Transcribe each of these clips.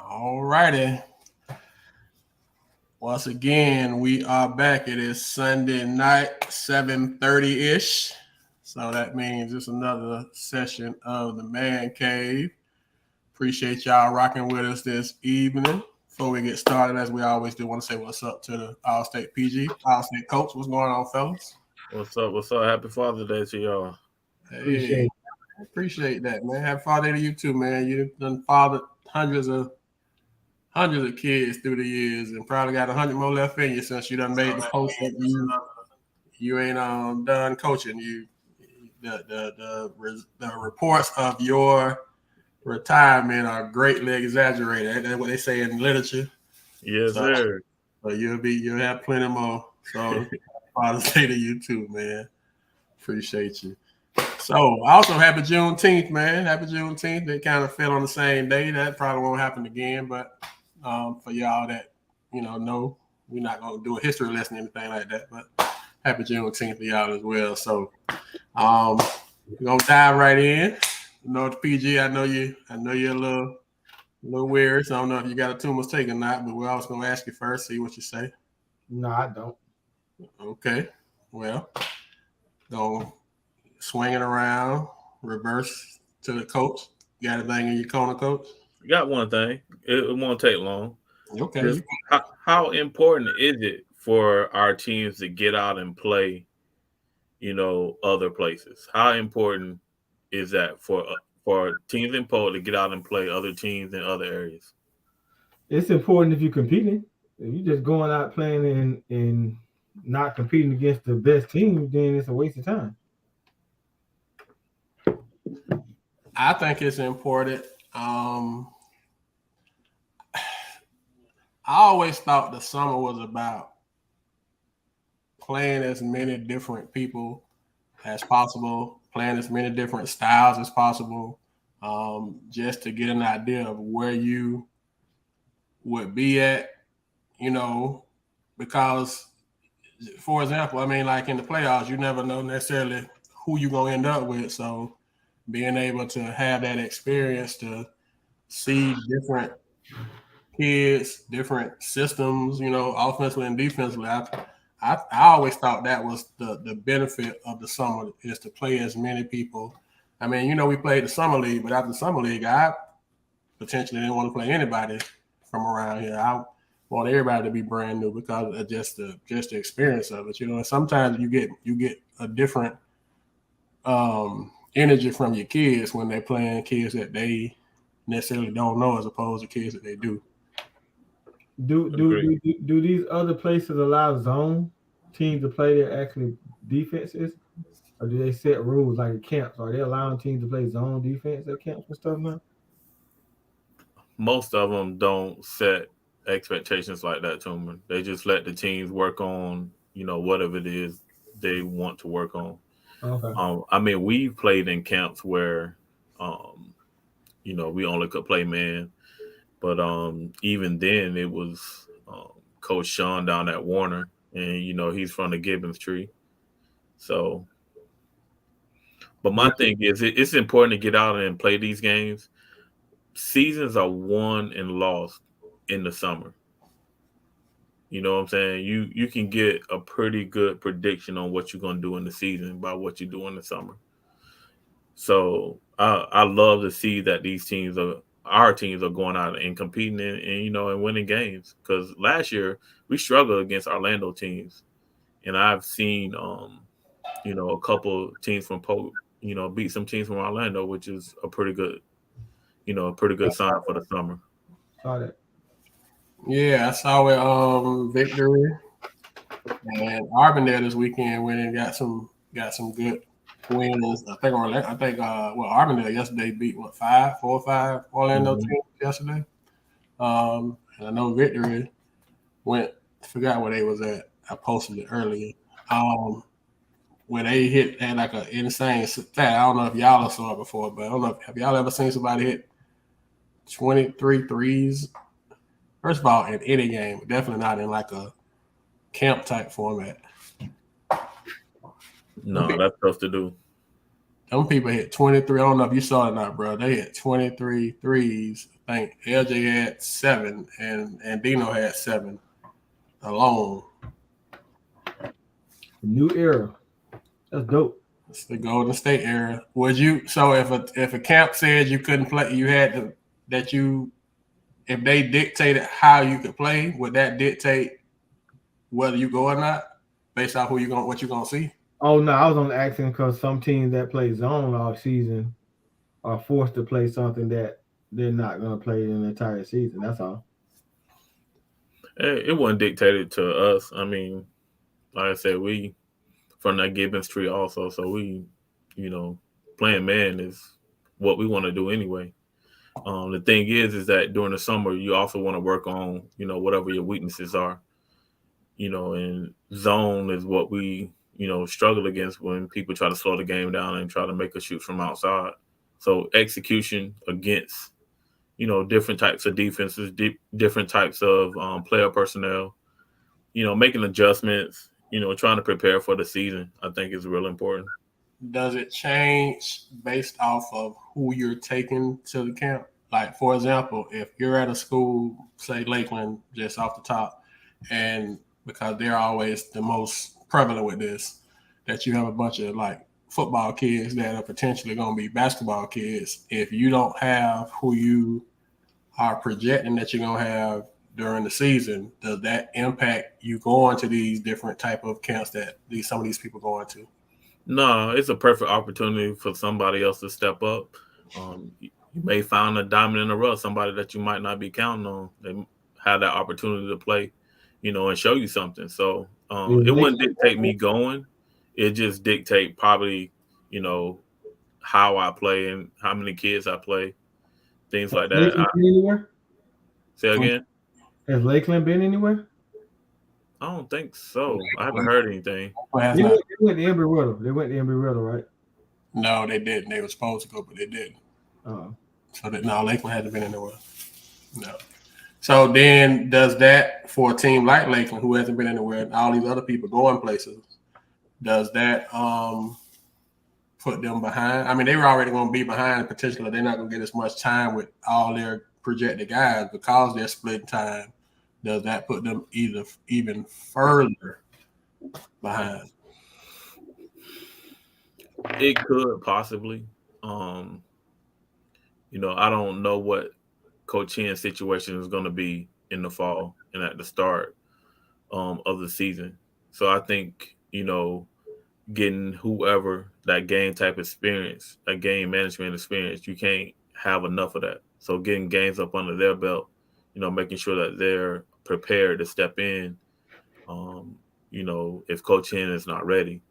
All righty. Once again, we are back. It is Sunday night, 7:30-ish. So that means it's another session of the Man Cave. Appreciate y'all rocking with us this evening. Before we get started, as we always do, want to say what's up to the All-State PG, All-State Coach. What's going on, fellas? What's up? What's up? Happy Father's Day to y'all. Hey, appreciate that, man. Happy Father Day to you too, man. You done fathered hundreds of kids through the years, and probably got 100 more left in you since you done made the post that you ain't done coaching. The reports of your retirement are greatly exaggerated. That's what they say in literature. Yes, sir. So you'll have plenty more. So Father's Day to you too, man. Appreciate you. So also happy Juneteenth, man. Happy Juneteenth. It kind of fell on the same day. That probably won't happen again, but for y'all that know we're not gonna do a history lesson or anything like that. But happy Juneteenth to y'all as well. So we're gonna dive right in. The PG, I know you're a little weird, so I don't know if you got a tumor take or not, but we're always gonna ask you first, see what you say. No, I don't. Okay. Well, go swinging around, reverse to the coach. You got anything in your corner, coach? Got one thing. It won't take long. Okay. How important is it for our teams to get out and play, other places? How important is that for teams in Polk to get out and play other teams in other areas? It's important if you're competing. If you're just going out playing and not competing against the best team, then it's a waste of time. I think it's important. I always thought the summer was about playing as many different people as possible, playing as many different styles as possible, just to get an idea of where you would be at, because, for example, I mean, like in the playoffs, you never know necessarily who you're going to end up with. So being able to have that experience to see different kids, different systems, offensively and defensively. I always thought that was the benefit of the summer is to play as many people. I mean, we played the summer league, but after the summer league, I potentially didn't want to play anybody from around here. I want everybody to be brand new because of just the experience of it. Sometimes you get a different energy from your kids when they're playing kids that they necessarily don't know as opposed to kids that they do. Do these other places allow zone teams to play their actually defenses, or do they set rules like at camps? Are they allowing teams to play zone defense at camps and stuff now? Most of them don't set expectations like that, Toomer. They just let the teams work on, whatever it is they want to work on. Okay. I mean, we've played in camps where, we only could play man. But even then, it was Coach Sean down at Warner, and he's from the Gibbons tree. So, but my thing is, it's important to get out and play these games. Seasons are won and lost in the summer. You know what I'm saying? You can get a pretty good prediction on what you're gonna do in the season by what you do in the summer. So I love to see that our teams are going out and competing and winning games. Because last year we struggled against Orlando teams, and I've seen a couple teams from Polk beat some teams from Orlando, which is a pretty good sign for the summer. Saw that. Yeah, I saw it. Victory and Auburndale this weekend went and got some good wins. I think Auburndale yesterday beat 4 or 5 Orlando teams yesterday. And I know Victory went. I forgot where they was at. I posted it earlier. When they had like an insane stat. I don't know if y'all saw it before, but I don't know. Have y'all ever seen somebody hit 23 threes? First of all, in any game, definitely not in like a camp type format. No, that's tough to do. Them people hit 23. I don't know if you saw it or not, bro. They hit 23 threes. I think LJ had 7 and Dino had 7 alone. New era. That's dope. It's the Golden State era. Would you? So if a camp said you couldn't play, you had to if they dictated how you could play, would that dictate whether you go or not, based off what you're gonna see? Oh no, I was only asking because some teams that play zone all season are forced to play something that they're not going to play in the entire season. That's all. It wasn't dictated to us. I mean, like I said, we from that Gibbons tree also, so we, playing man is what we want to do anyway. The thing is that during the summer you also want to work on, whatever your weaknesses are, and zone is what we, struggle against when people try to slow the game down and try to make us shoot from outside. So execution against, different types of defenses, different types of player personnel, making adjustments, trying to prepare for the season, I think is real important. Does it change based off of who you're taking to the camp? Like, for example, if you're at a school, say Lakeland, just off the top, and because they're always the most prevalent with this, that you have a bunch of like football kids that are potentially going to be basketball kids. If you don't have who you are projecting that you're going to have during the season, does that impact you going to these different type of camps that some of these people going to? No, it's a perfect opportunity for somebody else to step up. You may find a diamond in the rough, somebody that you might not be counting on. They have that opportunity to play, and show you something. So it wouldn't dictate me going. It just dictate probably, how I play and how many kids I play, things like that. Anywhere? Say again? Has Lakeland been anywhere? I don't think so. I haven't heard anything. They went to Embry-Riddle. They went to Embry-Riddle, right? No, they didn't. They were supposed to go, but they didn't. So Lakeland hasn't been anywhere. No. So then does that, for a team like Lakeland, who hasn't been anywhere, and all these other people going places, does that put them behind? I mean, they were already going to be behind potentially. They're not going to get as much time with all their projected guys because they're splitting time. Does that put them even further behind? It could possibly. I don't know what Coach Chen's situation is going to be in the fall and at the start of the season. So I think, getting whoever that game type experience, that game management experience, you can't have enough of that. So getting games up under their belt, making sure that they're prepared to step in, if Coach Chen is not ready,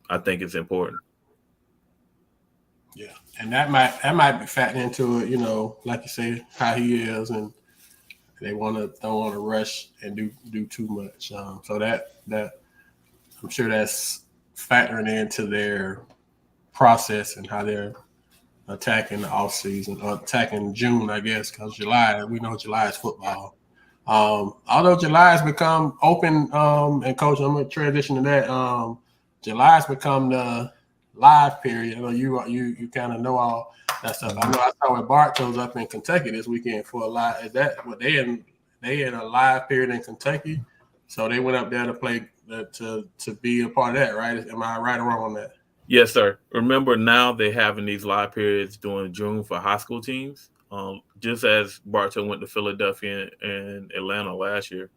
I think it's important. Yeah, and that might be factored into it. Like you say, how he is, and they don't want to rush and do too much. So that I'm sure that's factoring into their process and how they're attacking the off season or attacking June, I guess, because July, we know July is football. Although July has become open, and Coach, I'm gonna transition to that. July has become the live period. I know you kind of know all that stuff. I know I saw with Bartow's up in Kentucky this weekend for a live. Is that what they in a live period in Kentucky? So they went up there to play to be a part of that, right? Am I right or wrong on that? Yes, sir. Remember, now they're having these live periods during June for high school teams. Just as Bartow went to Philadelphia and Atlanta last year,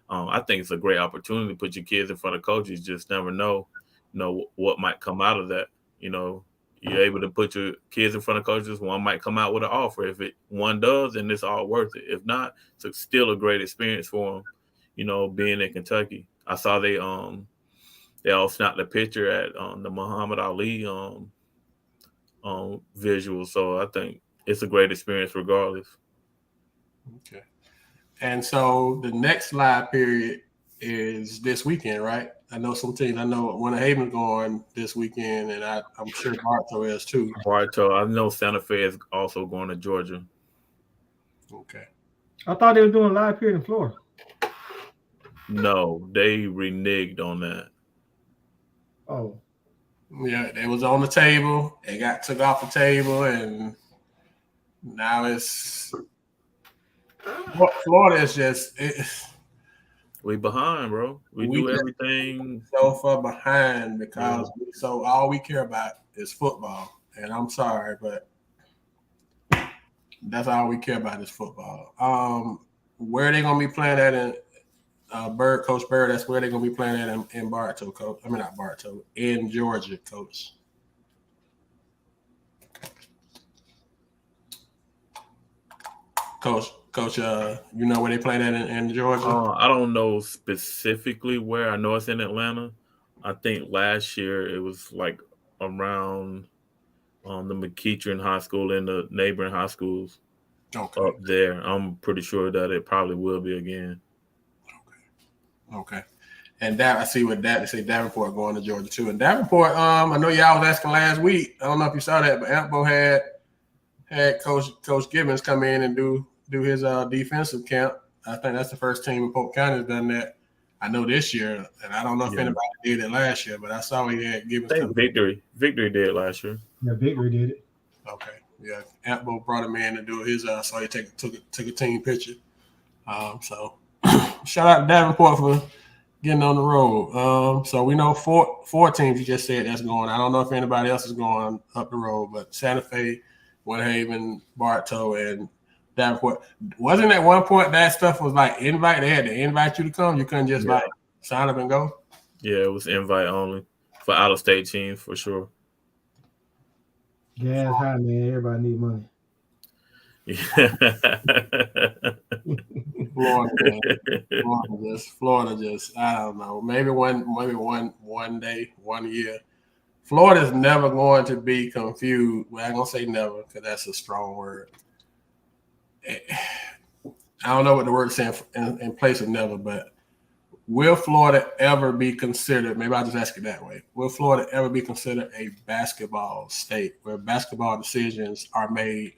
I think it's a great opportunity to put your kids in front of coaches. Just never know what might come out of that. You're able to put your kids in front of coaches. One might come out with an offer. If one does, then it's all worth it. If not, it's still a great experience for them. Being in Kentucky, I saw they all snapped a picture at the Muhammad Ali visual. So I think it's a great experience regardless. Okay. And so the next live period is this weekend, right? I know some teams. I know Winter Haven's going this weekend, and I'm sure Bartow is too. Bartow. I know Santa Fe is also going to Georgia. Okay. I thought they were doing a live period in Florida. No, they reneged on that. Oh. Yeah, it was on the table. It got took off the table, and now it's Florida is just We behind, bro. We we do just everything. so far behind because so all we care about is football. And I'm sorry, but that's all we care about is football. Where are they gonna be playing at in Coach Bird? That's where they're gonna be playing at in Bartow, Coach. I mean not Bartow, in Georgia, Coach. Coach, you know where they playing at in Georgia? I don't know specifically where. I know it's in Atlanta. I think last year it was like around the McEachern High School and the neighboring high schools up there. I'm pretty sure that it probably will be again. Okay. And that I see what they say Davenport going to Georgia too. And Davenport, I know y'all was asking last week. I don't know if you saw that, but Ampo had Coach Gibbons come in and do his defensive camp. I think that's the first team in Polk County has done that. I know this year, and I don't know if anybody did it last year, but I saw he had Gibbons. I think Victory did last year. Yeah, Victory did it. Okay, yeah, Ampo brought him in to do his. So he took a team picture. So shout out to Davenport for getting on the road. So we know four teams you just said that's going. I don't know if anybody else is going up the road, but Santa Fe, Winhaven, Bartow, and Davenport. Wasn't at one point that stuff was like invite? They had to invite you to come. You couldn't just like sign up and go. Yeah, it was invite only for out of state teams for sure. Gas high, man. Everybody need money. Florida just I don't know. Maybe one day, 1 year. Florida's never going to be confused. Well, I'm gonna say never because that's a strong word. I don't know what the word is saying in place of never, but will Florida ever be considered? Maybe I'll just ask it that way. Will Florida ever be considered a basketball state where basketball decisions are made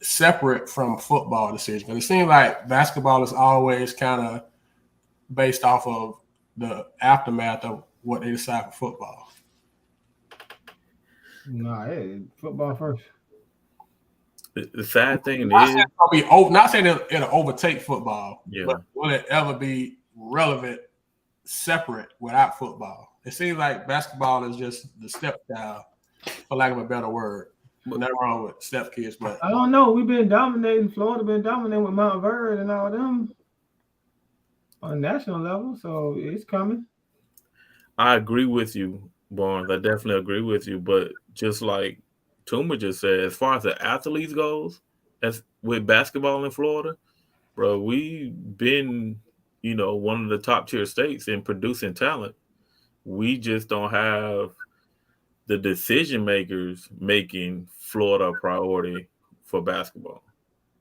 separate from football decisions? Because it seems like basketball is always kind of based off of the aftermath of what they decide for football. Nah, hey, football first. The sad thing is, not saying it'll overtake football, but will it ever be relevant separate without football? It seems like basketball is just the stepchild, for lack of a better word. Nothing wrong with step kids, but I don't know. We've been dominating. Florida been dominating with Mount Vernon and all them on national level, so it's coming. I agree with you, Barnes. I definitely agree with you, but just like Tuma just said, as far as the athletes goes, as with basketball in Florida, bro, we've been, one of the top tier states in producing talent. We just don't have the decision makers making Florida a priority for basketball.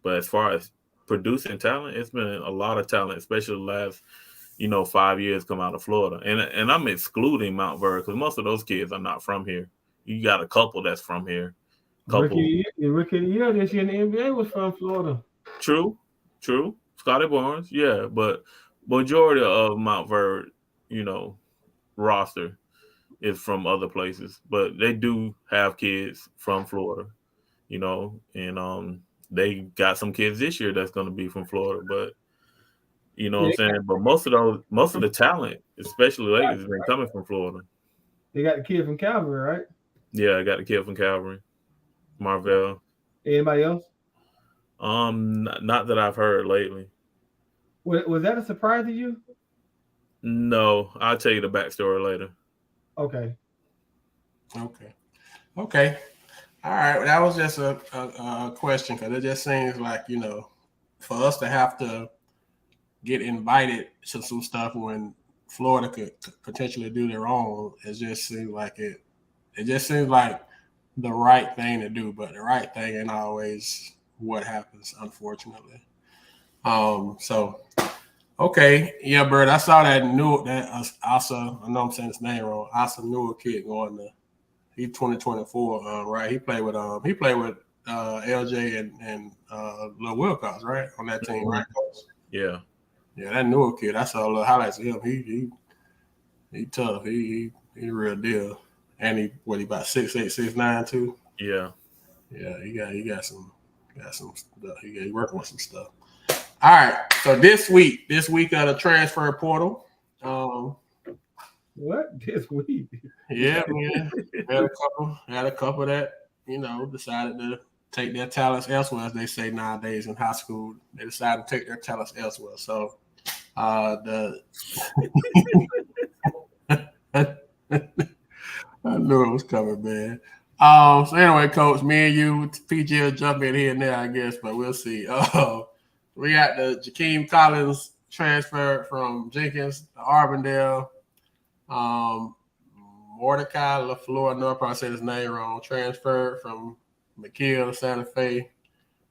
But as far as producing talent, it's been a lot of talent, especially the last, 5 years come out of Florida. And I'm excluding Mount Vernon because most of those kids are not from here. You got a couple that's from here. Rookie of the year this year in the NBA was from Florida. True. Scotty Barnes, yeah, but majority of Mount Vernon, roster is from other places, but they do have kids from Florida, and they got some kids this year that's going to be from Florida, but what I'm saying. But most of the talent, especially lately, has been coming from Florida. They got the kid from Calvary, right? Yeah, I got the kid from Calvary, Marvell. Anybody else? Not that I've heard lately. Was that a surprise to you? No, I'll tell you the backstory later. Okay. All right. Well, that was just a question because it just seems like, for us to have to get invited to some stuff when Florida could potentially do their own, it just seems like it just seems like the right thing to do, but the right thing ain't always what happens, unfortunately. Okay, yeah, Bird. I saw that Asa. I know I'm saying his name wrong. Asa Newell kid going to. He's 2024, right? He played with LJ and Lil Wilcox, right, on that team, right? Yeah. That Newell kid. I saw a little highlights of him. He tough. He real deal. And he about 6'8", 6'9" too. Yeah. Yeah, he got some stuff. He working with some stuff. All right. So this week of the transfer portal. What this week? Yeah, man. Had a couple that, decided to take their talents elsewhere, as they say nowadays in high school. They decided to take their talents elsewhere. So I knew it was coming, man. So anyway, Coach, me and you, PG will jump in here and there, I guess, but we'll see. We got the Jakeem Collins transfer from Jenkins to Auburndale. Mordecai LaFleur, I know I probably said his name wrong, transferred from McKeel to Santa Fe.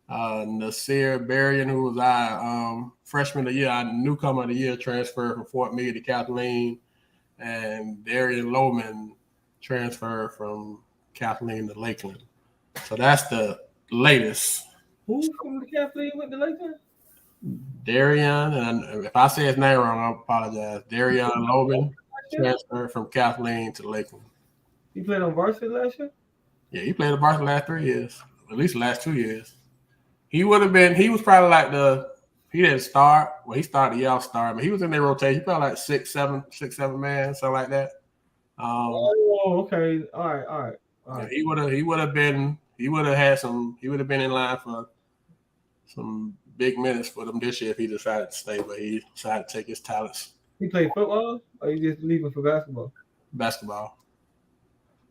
Nasir Berrien, who was our freshman of the year, our newcomer of the year, transferred from Fort Meade to Kathleen. And Darian Lohman transferred from Kathleen to Lakeland. So that's the latest. Who from the Kathleen went to Lakeland? Darian, and if I say his name wrong, I apologize. Darian Lohman transferred from Kathleen to Lakeland. He played on varsity last year? Yeah, he played the varsity the last 3 years, at least the last 2 years. He was probably like he didn't start. Well, he started the year start, but he was in their rotation. He probably like 6'7" man, something like that. Okay. All right. Yeah, he would have been in line for some big minutes for them this year if he decided to stay, but he decided to take his talents. He played football, or he just leaving for basketball? Basketball.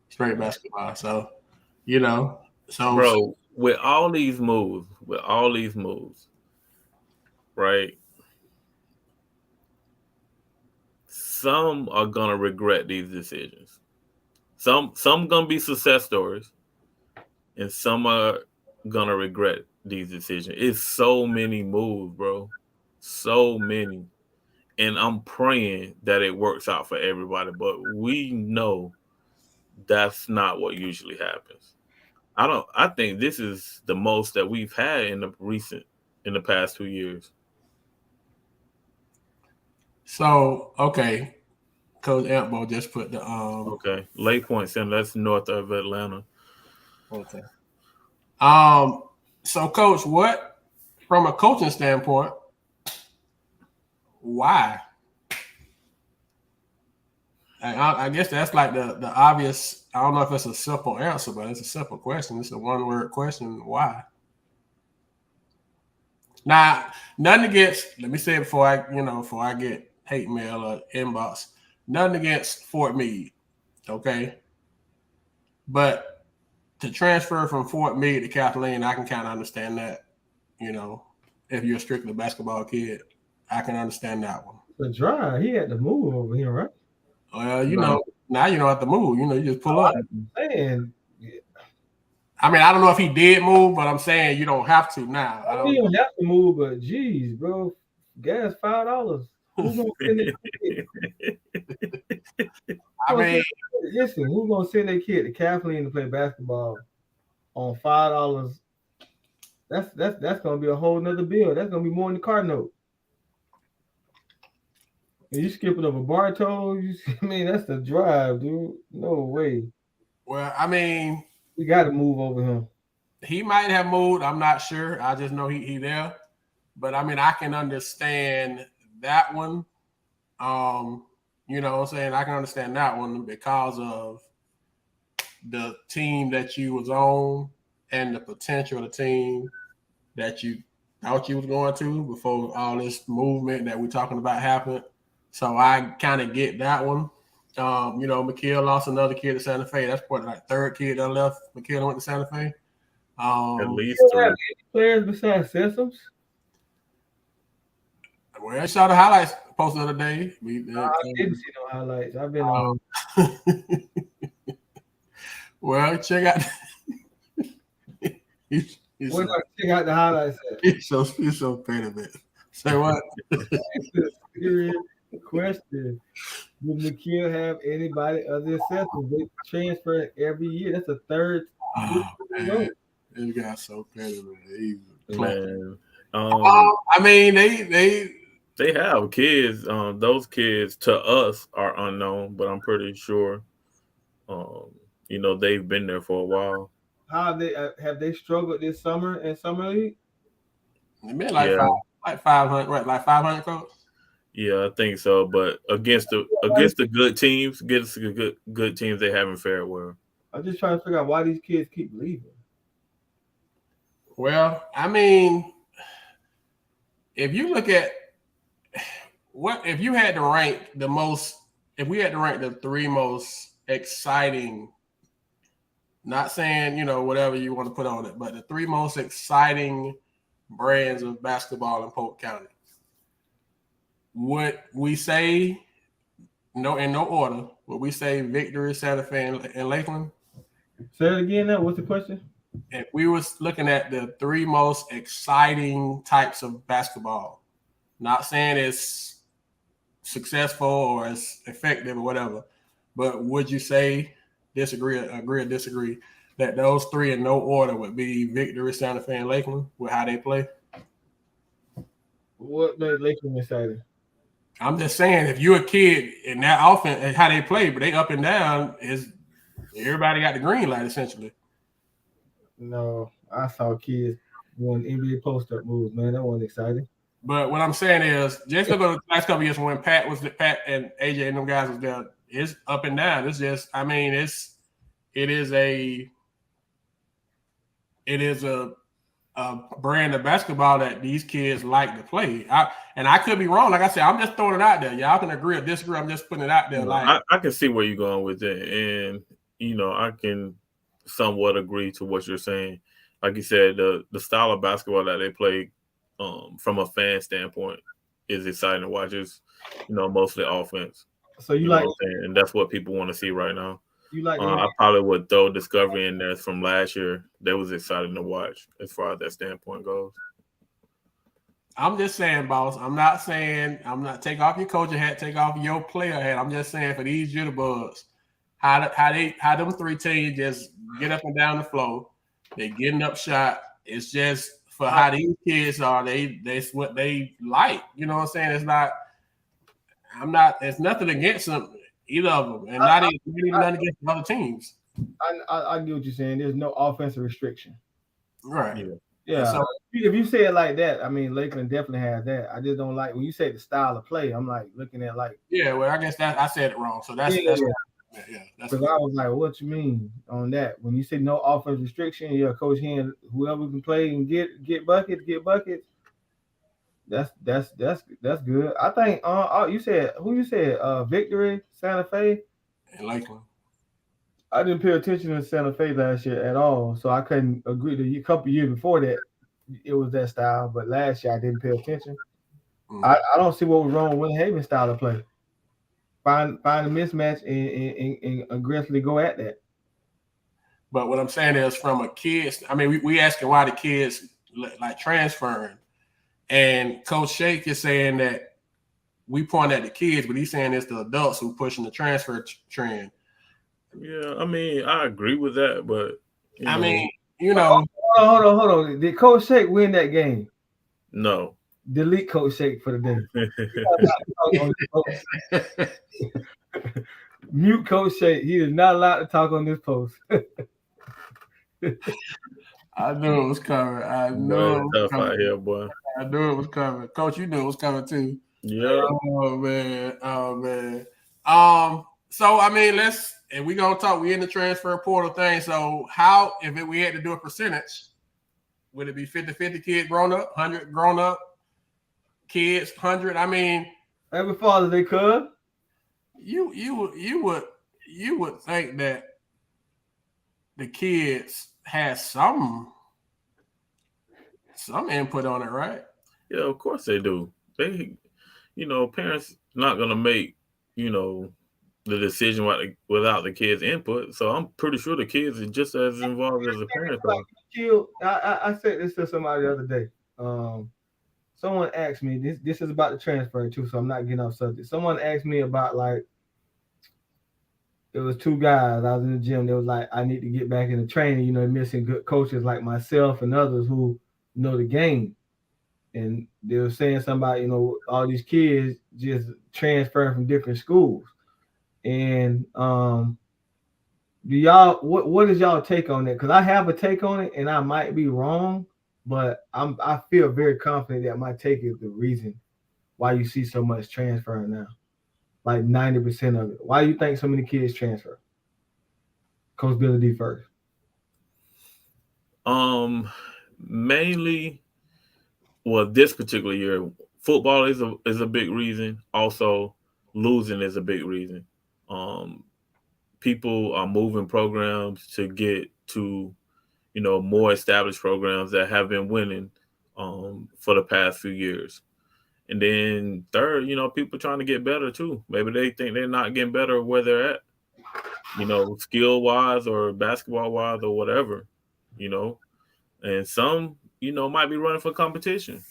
Straight basketball. So, bro, with all these moves, right? Some are gonna regret these decisions. Some gonna be success stories, and some are gonna regret these decisions. It's so many moves, bro. So many. And I'm praying that it works out for everybody, but we know that's not what usually happens. I think this is the most that we've had in the past 2 years. So, okay. Coach Ampo just put the okay. Lake Point Center, that's north of Atlanta. Okay. So Coach, what from a coaching standpoint, why? I guess that's like the obvious. I don't know if it's a simple answer, but it's a simple question. It's a one-word question. Why? Now, nothing against. Let me say it before I get hate mail or inbox. Nothing against Fort Meade, okay. But to transfer from Fort Meade to Kathleen, I can kind of understand that. If you're a strictly basketball kid, I can understand that one. The drive, he had to move over here, right? Well, now you don't have to move. You just pull up. Man. I mean, I don't know if he did move, but I'm saying you don't have to now. You don't have to move, but geez, bro, gas $5. Who's gonna send their kid? Listen, who's gonna send their kid to Kathleen to play basketball on $5? That's gonna be a whole nother bill. That's gonna be more than the car note. And you skipping over Bartow, that's the drive, dude. No way. Well, I mean, we got to move over him. He might have moved. I'm not sure. I just know he there. But I mean, I can understand that one. You know what I'm saying? I can understand that one because of the team that you was on and the potential of the team that you thought you was going to before all this movement that we're talking about happened. So I kind of get that one. McKeel lost another kid to Santa Fe. That's probably like third kid that left. McKeel went to Santa Fe. At least 3 players besides Sessoms. Well, I saw the highlights posted the other day. I didn't see no highlights. I've been on. Well, check out. We're not check out the highlights. He's so petty, man. Say what? Serious question. Would McKeel have anybody other than Sessoms? They transfer every year. That's a third. Oh, man. This guy's so petty, man. I mean, they have kids. Those kids to us are unknown, but I'm pretty sure They've been there for a while. How have they struggled this summer in summer league? It been Yeah, like 500, right? Like 500 coach. yeah, I think so. But against the good teams, against the good teams, they haven't fared well. I'm just trying to figure out why these kids keep leaving. Well, I mean, if you look at if you had to rank if we had to rank the three most exciting, not saying, whatever you want to put on it, but the three most exciting brands of basketball in Polk County, would we say, in no order, would we say Victory, Santa Fe, and Lakeland? Say it again now. What's the question? If we was looking at the three most exciting types of basketball, not saying it's successful or it's effective or whatever, but would you say, agree or disagree, that those three in no order would be Victory, Santa Fe, and Lakeland with how they play? What made Lakeland exciting? I'm just saying, if you're a kid in that offense and how they play, but they up and down, is everybody got the green light essentially. No, I saw kids doing NBA post-up moves, man. That wasn't exciting. But what I'm saying is, just look at the last couple of years when Pat and AJ and them guys was there, it's up and down. It's just, I mean, it is a brand of basketball that these kids like to play. I could be wrong. Like I said, I'm just throwing it out there. Y'all can agree or disagree. I'm just putting it out there. I can see where you're going with it, and I can somewhat agree to what you're saying. Like you said, the style of basketball that they play, from a fan standpoint, is exciting to watch. It's mostly offense. So you like, and that's what people want to see right now. You like? I probably would throw Discovery in there from last year. That was exciting to watch as far as that standpoint goes. I'm just saying, boss. I'm not take off your coaching hat, take off your player hat. I'm just saying, for these jitterbugs, how them three teams just get up and down the floor. They getting up shot. It's just for how these kids are. That's what they like. You know what I'm saying? It's nothing against them, either of them, and not even nothing against the other teams. I get what you're saying. There's no offensive restriction. Right. Yeah. So if you say it like that, I mean, Lakeland definitely has that. I just don't like when you say the style of play. I'm like looking at like. Yeah, well, I guess that I said it wrong. So that's because I was like, what you mean on that? When you say no offensive restriction, Coach Hen, whoever can play and get buckets. That's good. I think you said Victory, Santa Fe, and Lakeland. I didn't pay attention to Santa Fe last year at all, so I couldn't agree. A couple years before that, it was that style, but last year I didn't pay attention. Mm-hmm. I don't see what was wrong with Haven's style of play. Find a mismatch and aggressively go at that. But what I'm saying is, from a kid's, I mean, we asking why the kids like transferring, and Coach Shake is saying that we point at the kids, but he's saying it's the adults who pushing the transfer trend. Yeah, I mean, I agree with that, but hold on. Did Coach Shake win that game? No. Delete Coach Shake for the day. Mute Coach Shake. He is not allowed to talk on this post. I knew it was coming. I knew it was coming. Out here, boy. I knew it was coming. Coach, you knew it was coming too. Yeah. Oh man. So I mean, and we're gonna talk. We in the transfer portal thing. So how, if we had to do a percentage, would it be 50-50 kid grown up, 100 grown up kids, 100? I mean, every father they could. You would think that the kids has some input on it, right? Yeah, of course they do. They, parents not gonna make, the decision without the kids' input. So I'm pretty sure the kids are just as involved as the parents are. I said this to somebody the other day. Someone asked me, this is about the transfer too, so I'm not getting off subject. Someone asked me about, like, it was two guys. I was in the gym. They was like, I need to get back into training, missing good coaches like myself and others who know the game. And they were saying something about, all these kids just transferring from different schools. And Do y'all what is y'all take on that? Because I have a take on it, and I might be wrong, but I feel very confident that my take is the reason why you see so much transfer now, like 90% of it. Why do you think so many kids transfer? Coach Billy D first. Mainly, well, this particular year, football is a big reason. Also, losing is a big reason. Um, People are moving programs to get to more established programs that have been winning for the past few years. And then third, people trying to get better too. Maybe they think they're not getting better where they're at, skill wise or basketball wise or whatever, you know. And some, might be running for competition.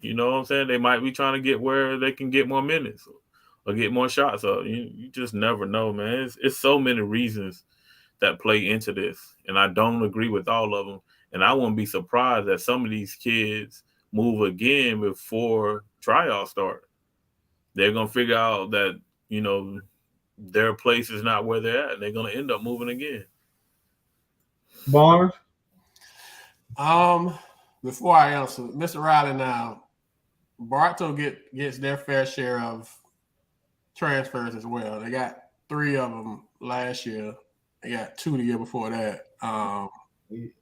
You know what I'm saying? They might be trying to get where they can get more minutes or get more shots. So you just never know, man. It's so many reasons that play into this, and I don't agree with all of them. And I wouldn't be surprised that some of these kids move again before tryouts start. They're gonna figure out that their place is not where they're at, and they're gonna end up moving again. Barnes. Um, before I answer, Mr. Riley, now Bartow gets their fair share of transfers as well. They got 3 of them last year. They got 2 the year before that.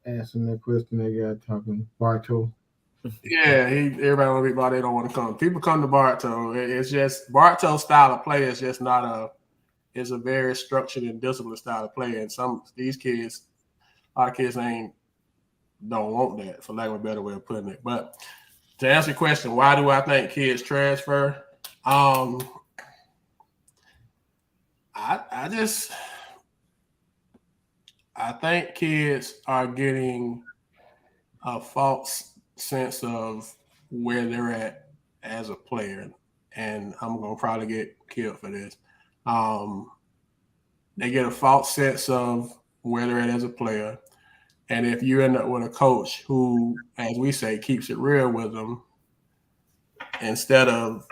Answering that question they got talking Bartow. Yeah, everybody want to be Bartow. They don't want to come. People come to Bartow. It's just Bartow's style of play is just not a. It's a very structured and disciplined style of play, and these kids, a lot of kids don't want that, for lack of a better way of putting it. But to answer your question, why do I think kids transfer? I think kids are getting a false sense of where they're at as a player, and I'm gonna probably get killed for this. They get a false sense of where they're at as a player, and if you end up with a coach who, as we say, keeps it real with them, instead of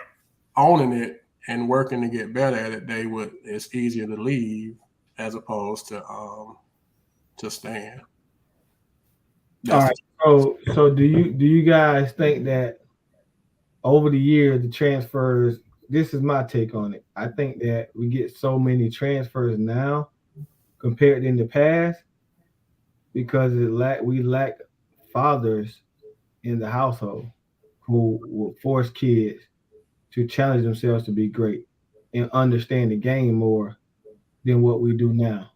owning it and working to get better at it, it's easier to leave as opposed to stand. All right. So do you guys think that over the years the transfers? This is my take on it. I think that we get so many transfers now compared to in the past because we lack fathers in the household who will force kids to challenge themselves to be great and understand the game more than what we do now.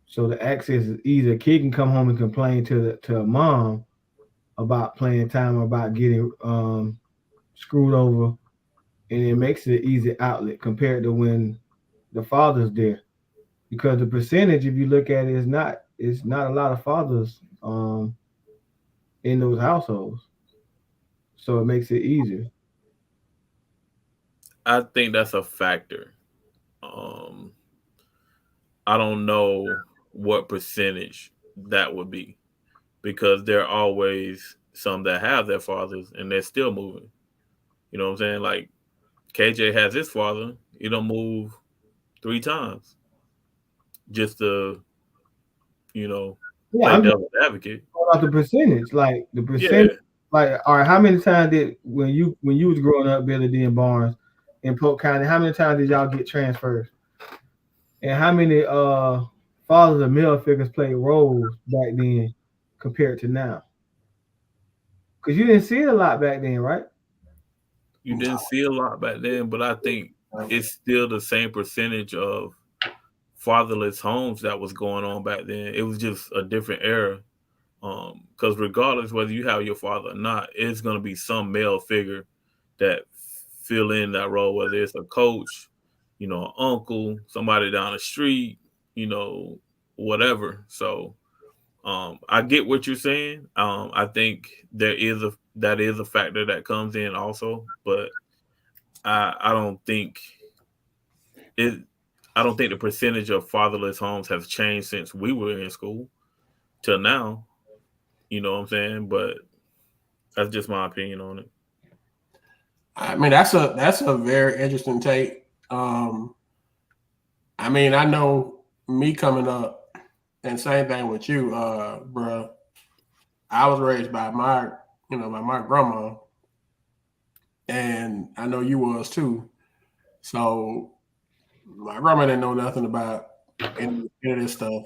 So the access is easy. A kid can come home and complain to a mom about playing time, about getting screwed over, and it makes it an easy outlet compared to when the father's there. Because the percentage, if you look at it, is not it's not a lot of fathers in those households, so it makes it easier. I think that's a factor. Um, I don't know what percentage that would be because there are always some that have their fathers and they're still moving. You know what I'm saying? Like KJ has his father, he don't move 3 times just to, you know, Yeah, play I'm just devil's advocate. talking about the percentage. Like the Yeah. percentage, like all right, how many times did when you was growing up, Billy D and Barnes in Polk County, how many times did y'all get transfers? And how many fathers and male figures played roles back then compared to now? Because you didn't see it a lot back then, right? You didn't see a lot back then, but I think it's still the same percentage of fatherless homes that was going on back then. It was just a different era. Because regardless whether you have your father or not, it's going to be some male figure that fill in that role, whether it's a coach, an uncle, somebody down the street, whatever. So I get what you're saying. I think that is a factor that comes in also, but I don't think it. I don't think the percentage of fatherless homes has changed since we were in school till now. You know what I'm saying? But that's just my opinion on it. I mean, that's a very interesting take. I mean, I know me coming up, and same thing with you, bro. I was raised by my grandma, and I know you was too. So my grandma didn't know nothing about any of this stuff,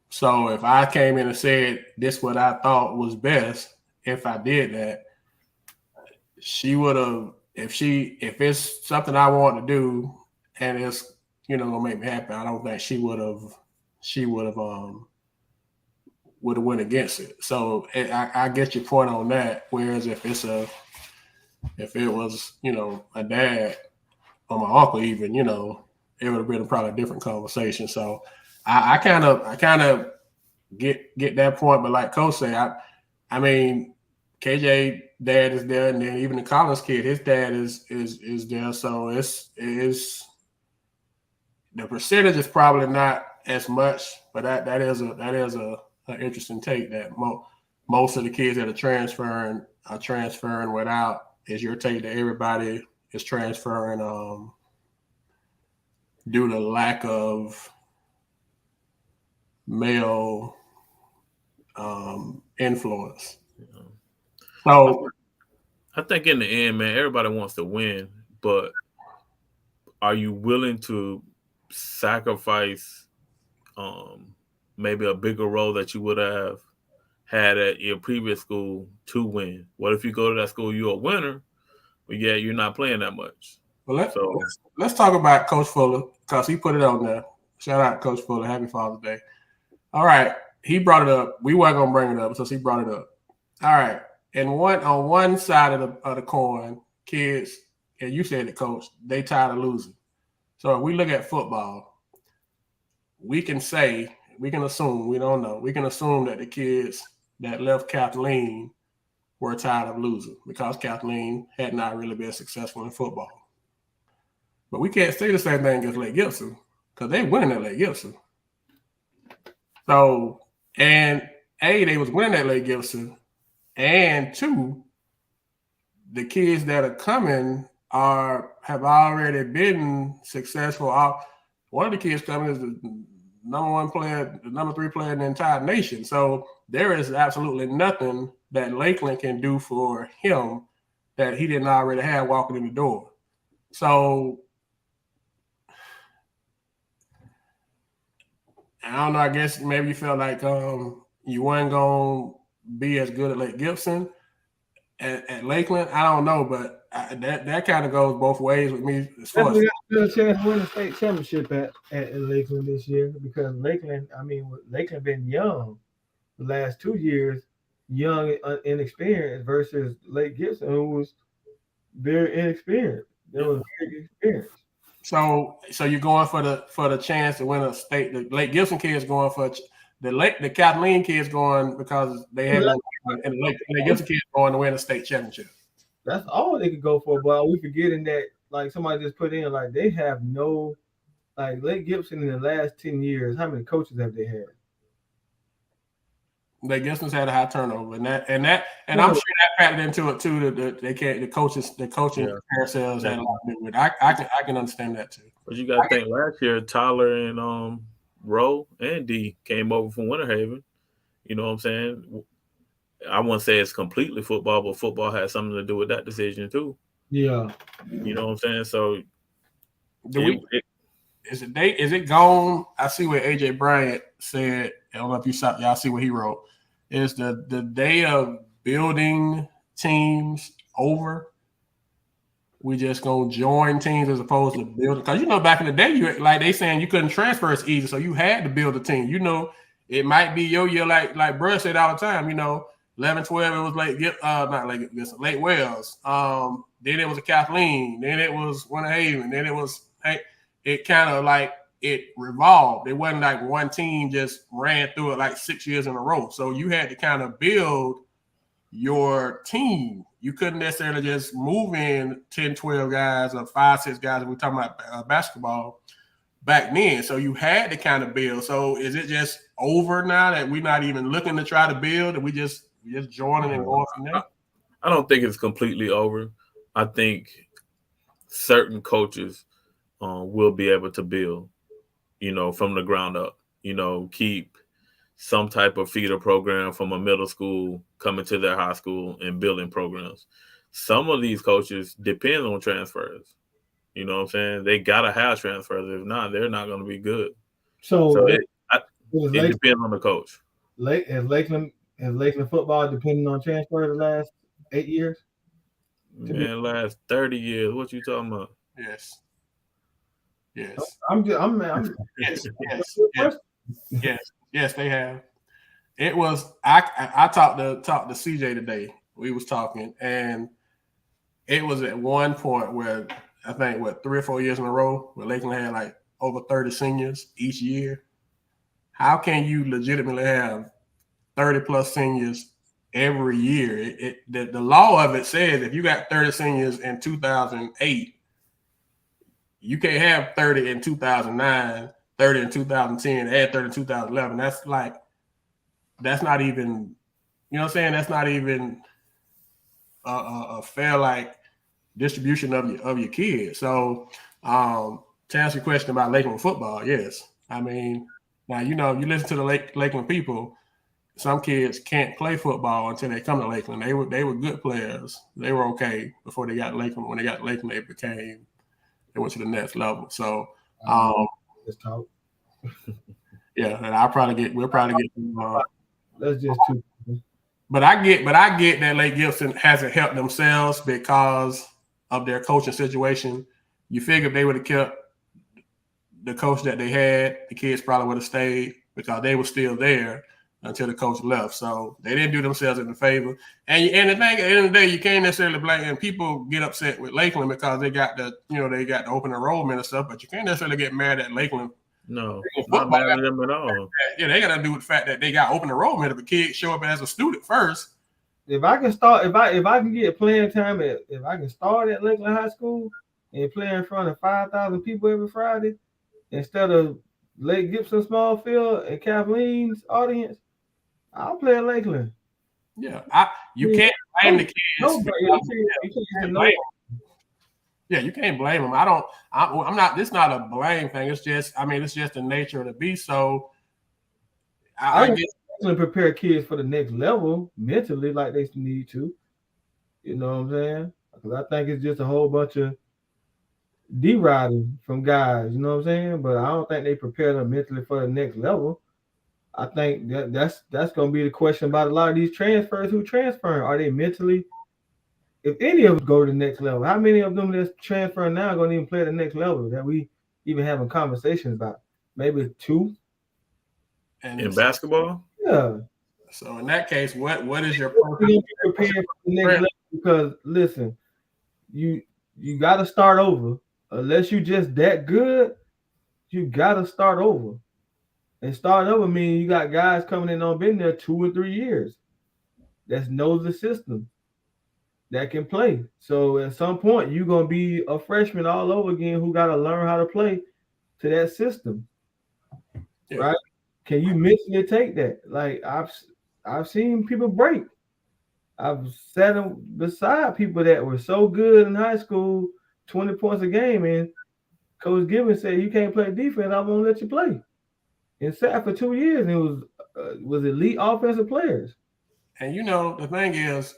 So if I came in and said this what I thought was best, if I did that, she would have. If it's something I want to do and it's gonna make me happy, I don't think she would have. She would have went against it. So I get your point on that. Whereas if it was my dad or my uncle even, it would have been probably a different conversation. So I kind of get that point. But like Coach said, I mean, KJ dad is there, and then even the Collins kid, his dad is there. So it's the percentage is probably not as much, but that is an interesting take that most of the kids that are transferring without. Is your take that everybody is transferring due to lack of male influence? So I think in the end, man, everybody wants to win, but are you willing to sacrifice maybe a bigger role that you would have had at your previous school to win? What if you go to that school, you're a winner, but yeah, you're not playing that much? Well, let's talk about Coach Fuller because he put it on there. Shout out Coach Fuller. Happy Father's Day. All right. He brought it up. We weren't going to bring it up, so he brought it up. All right. And on one side of the coin, kids, and you said it, Coach, they tired of losing. So if we look at football, we can assume, we don't know, we can assume that the kids that left Kathleen were tired of losing because Kathleen had not really been successful in football. But we can't say the same thing against Lake Gibson because they winning at Lake Gibson. So, and A, they was winning at Lake Gibson, and two, the kids that are coming have already been successful. One of the kids coming is the number 1 player, the number 3 player in the entire nation. So there is absolutely nothing that Lakeland can do for him that he didn't already have walking in the door. So I don't know. I guess maybe you felt like you weren't going to be as good at Lake Gibson at Lakeland. I don't know, but that kind of goes both ways with me. As far as got a chance to win the state championship at Lakeland this year because Lakeland been young the last 2 years, young and inexperienced versus Lake Gibson, who was very inexperienced. They was very experienced. So you're going for the chance to win a state. The Lake Gibson kids going for the Kathleen kids going because they had and the Lake Gibson kids going to win a state championship. That's all they could go for, but we forgetting that like somebody just put in like they have no like Lake Gibson in the last 10 years. How many coaches have they had? Lake Gibson's had a high turnover, and I'm sure that factored into it too. The coaching carousels had a lot to do with it. I can understand that too. But you got to think last year, Tyler and Roe and D came over from Winter Haven. You know what I'm saying? I wouldn't say it's completely football, but football has something to do with that decision too. Yeah. You know what I'm saying? So is it gone? I see what AJ Bryant said. I don't know if y'all see what he wrote. Is the day of building teams over? We just gonna join teams as opposed to building, because back in the day, they saying you couldn't transfer as easy, so you had to build a team. It might be your year, like Bruh said all the time. 11, 12, it was Lake Wells. Then it was a Kathleen. Then it was Winter Haven. Then it kind of like it revolved. It wasn't like one team just ran through it like 6 years in a row. So you had to kind of build your team. You couldn't necessarily just move in 10, 12 guys or 5, 6 guys. We're talking about basketball back then. So you had to kind of build. So is it just over now that we're not even looking to try to build and we just joining and going from there? I don't think it's completely over. I think certain coaches will be able to build. from the ground up. Keep some type of feeder program from a middle school coming to their high school and building programs. Some of these coaches depend on transfers. You know what I'm saying? They gotta have transfers. If not, they're not going to be good. So it depends on the coach. Has Lakeland football depending on transfer the last 8 years? Man, last 30 years. What you talking about? Yes. Yes, yes, they have. It was I talked to CJ today. We was talking, and it was at one point where I think 3 or 4 years in a row where Lakeland had like over 30 seniors each year. How can you legitimately have 30 plus seniors every year? The law of it says if you got 30 seniors in 2008, you can't have 30 in 2009, 30 in 2010, add 30 in 2011. That's not even, you know what I'm saying? That's not even a fair distribution of your kids. So to answer your question about Lakeland football, yes. I mean, now you listen to the Lakeland people. Some kids can't play football until they come to Lakeland. They were good players. They were okay before they got Lakeland. When they got Lakeland, they went to the next level. So let's talk. Yeah, and we'll probably get that's just too. But I get that Lake Gibson hasn't helped themselves because of their coaching situation. You figure if they would have kept the coach that they had, the kids probably would have stayed because they were still there until the coach left. So they didn't do themselves any favor. And the thing, at the end of the day, you can't necessarily blame. And people get upset with Lakeland because they got the open enrollment and stuff. But you can't necessarily get mad at Lakeland. No, not mad at them at all. Yeah, they got to do with the fact that they got open enrollment. If a kid show up as a student first. If I can start, if I can get playing time if I can start at Lakeland High School and play in front of 5,000 people every Friday instead of Lake Gibson small field and Kathleen's audience, I'll play at Lakeland. Yeah, you can't blame the kids. Yeah, you can't blame them. I'm not. This is not a blame thing. It's just the nature of the beast. So I guess prepare kids for the next level mentally, like they need to. You know what I'm saying? Because I think it's just a whole bunch of deriding from guys. You know what I'm saying? But I don't think they prepare them mentally for the next level. I think that's going to be the question about a lot of these transfers. Who transferring? Are they mentally? If any of them go to the next level, how many of them that's transferring now are going to even play at the next level that we even having conversations about? Maybe 2. And in basketball? Yeah. So in that case, what is your prepared for the next level? Because listen, you got to start over. Unless you just that good, you got to start over. And starting over means you got guys coming in on been there 2 or 3 years that knows the system, that can play. So at some point, you're going to be a freshman all over again who got to learn how to play to that system. Yeah. Right? Can you mentally take that? Like I've seen people break. I've sat beside people that were so good in high school, 20 points a game, and Coach Gibbons said, you can't play defense, I won't let you play. And sat for 2 years, and it was elite offensive players. And the thing is,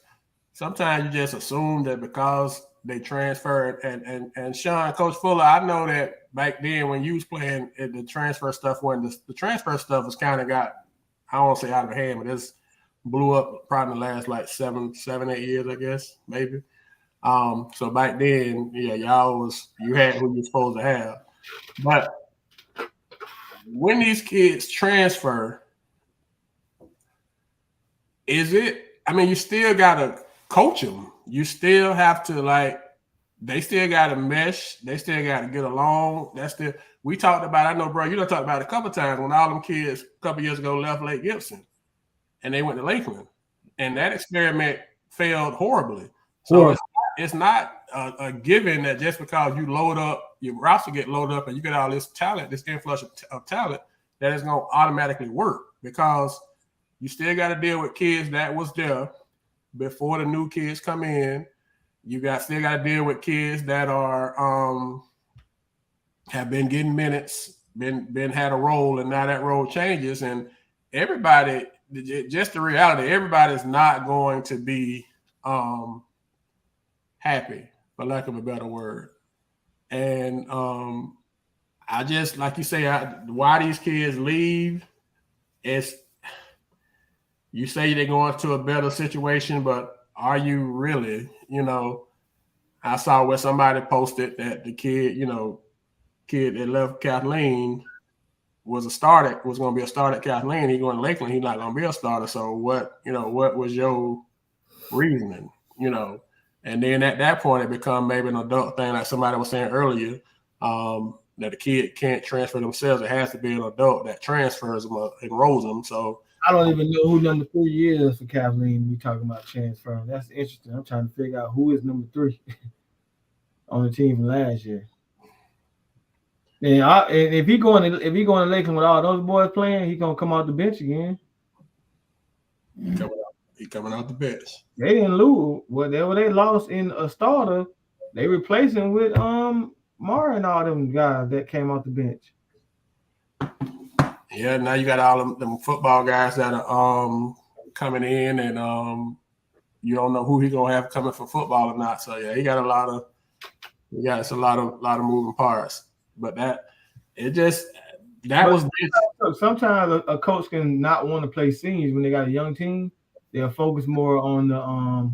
sometimes you just assume that because they transferred, and Sean, Coach Fuller, I know that back then when you was playing, the transfer stuff the transfer stuff was kind of got, I don't want to say out of hand, but it's blew up probably in the last 7, 8 years, I guess, maybe. So back then, yeah, you had who you're supposed to have. But when these kids transfer, you still gotta coach them. You still have to they still gotta mesh. They still gotta get along. We talked about. I know, bro. You done talked about it a couple of times when all them kids a couple years ago left Lake Gibson, and they went to Lakeland, and that experiment failed horribly. So it's not a given that just because you load up, your roster get loaded up, and you get all this talent, this influx of talent, that it's gonna automatically work because you still got to deal with kids that was there before the new kids come in. You still got to deal with kids that are have been getting minutes been had a role, and now that role changes, and everybody, just the reality, everybody's not going to be happy, for lack of a better word. And I just, like you say, why these kids leave, it's, you say they're going to a better situation, but are you really? I saw where somebody posted that the kid that left Kathleen was going to be a starter at Kathleen. He going to Lakeland, he's not going to be a starter. So what was your reasoning? And then at that point, it become maybe an adult thing, like somebody was saying earlier, that the kid can't transfer themselves. It has to be an adult that transfers them, enrolls them. So I don't even know who number 3 is for Kathleen. We talking about transferring. That's interesting. I'm trying to figure out who is number 3 on the team from last year. And if he going to Lakeland with all those boys playing, he gonna come off the bench again. He coming out the bench. They didn't lose. Whatever they lost in a starter, they replaced him with Mara and all them guys that came off the bench. Yeah, now you got all them football guys that are coming in, and you don't know who he gonna have coming for football or not. So yeah, he got a lot of moving parts. But sometimes a coach can not want to play seniors when they got a young team. They'll focus more on the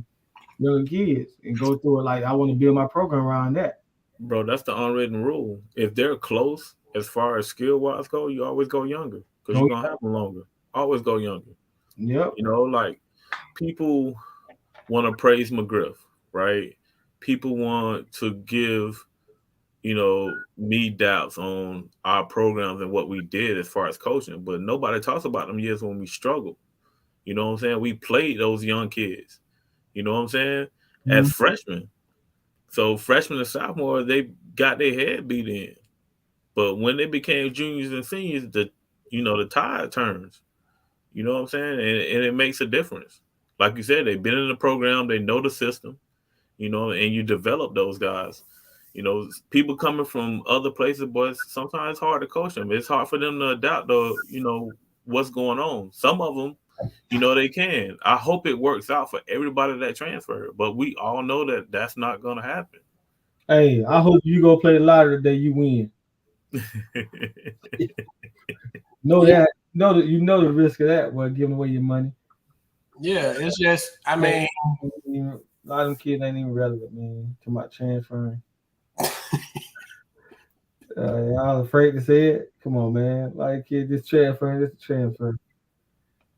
young kids and go through it like, I want to build my program around that. Bro, that's the unwritten rule. If they're close as far as skill wise go, you always go younger because you're gonna have them longer. Always go younger. Yep. Like people want to praise McGriff, right? People want to give me doubts on our programs and what we did as far as coaching, but nobody talks about them years when we struggled. You know what I'm saying? We played those young kids. You know what I'm saying? Mm-hmm. As freshmen. So freshmen and sophomores, they got their head beat in. But when they became juniors and seniors, the tide turns. You know what I'm saying? And it makes a difference. Like you said, they've been in the program, they know the system, and you develop those guys. People coming from other places, but sometimes it's hard to coach them. It's hard for them to adapt to, what's going on. Some of them, they can. I hope it works out for everybody that transferred, but we all know that that's not going to happen. Hey, I hope you go play the lottery the day you win. That you know the risk of that, boy, giving away your money. Yeah, it's just, I mean, a lot of them kids ain't even relevant, man, to my transferring. Y'all afraid to say it? Come on, man. Like, kid, this transfer.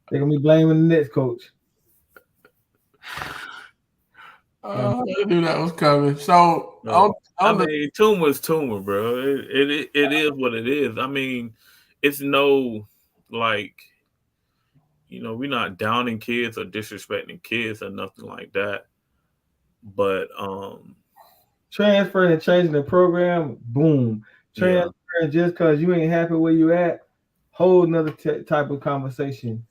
They're gonna be blaming the next coach. I knew that was coming. So, tumor's tumor, bro. It is what it is. I mean, it's no, like, we're not downing kids or disrespecting kids or nothing like that. But transferring and changing the program, boom. Transferring just because you ain't happy where you at, whole another type of conversation.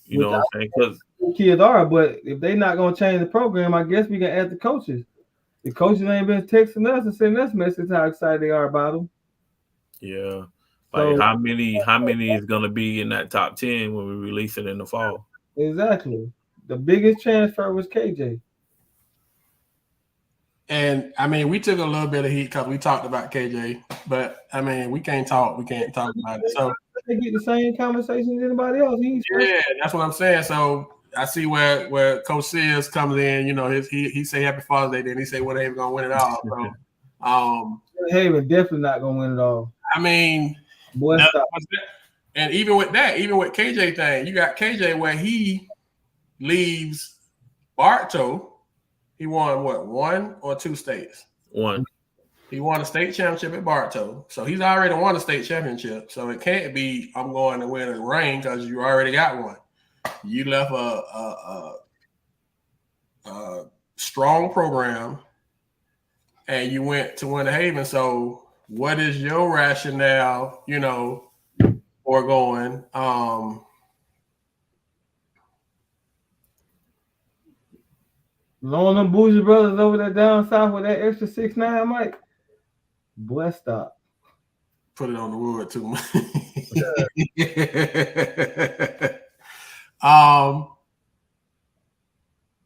You know what I'm saying? Because kids are, but if they not gonna change the program, I guess we can ask the coaches. The coaches ain't been texting us and sending us messages how excited they are about them. Yeah. Like, how many is gonna be in that top 10 when we release it in the fall? Exactly. The biggest transfer was KJ. And I mean, we took a little bit of heat because we talked about KJ, but I mean, we can't talk about it. So they get the same conversation as anybody else. Yeah, that's what I'm saying. So I see where Coach Sears comes in. He say Happy Father's Day, then he say Winter Haven gonna win it all. So Haven definitely not gonna win it all. I mean, and even with KJ thing, you got KJ where he leaves Bartow. He won what, 1 or 2 states? 1. He won a state championship at Bartow. So he's already won a state championship. So it can't be I'm going to win in rain because you already got one. You left a strong program and you went to Winter Haven. So what is your rationale, for going? Long them bougie brothers over there down south with that extra 6'9", Mike. Boy, stop. put it on the wood too much.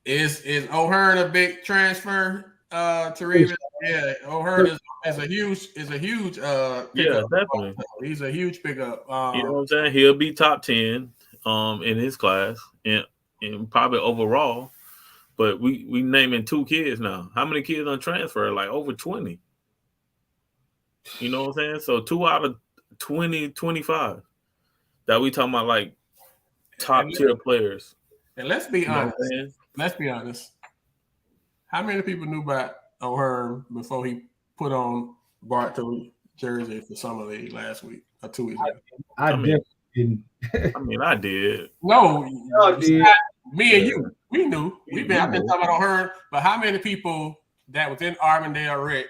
Is O'Hearn a big transfer? Teresa? Yeah, O'Hearn is a huge pickup. Yeah, definitely. He's a huge pickup. You know what I'm saying? He'll be top 10 in his class and probably overall. But we naming 2 kids now. How many kids on transfer? Like over 20. You know what I'm saying? So 2 out of 20, 25 that we talking about like top tier players. And let's be honest. Let's be honest. How many people knew about O'Hearn before he put on Bartow jersey for Summer League last week or 2 weeks ago? I definitely didn't. I mean, I did. No, did. Me and you, we knew. I've been talking about O'Hearn, but how many people that was in Auburndale Rec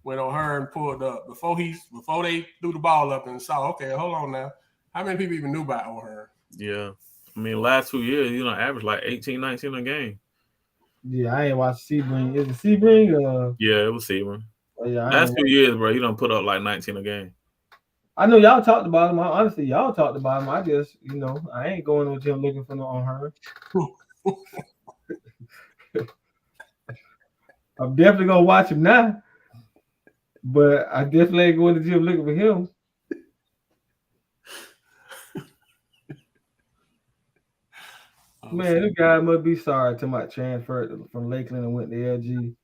when O'Hearn pulled up before they threw the ball up and saw, okay, hold on now. How many people even knew about O'Hearn? Yeah. I mean, last 2 years, average like 18, 19 a game. Yeah, I ain't watched Sebring. Is it Sebring? Yeah, it was Sebring. Oh, yeah, last 2 years, bro, he done put up like 19 a game. I know y'all talked about him. Honestly, y'all talked about him. I just, I ain't going to gym looking for no O'Hearn. I'm definitely gonna watch him now, but I definitely ain't going to gym looking for him. Man, this guy must be sorry to my transfer from Lakeland and went to LG.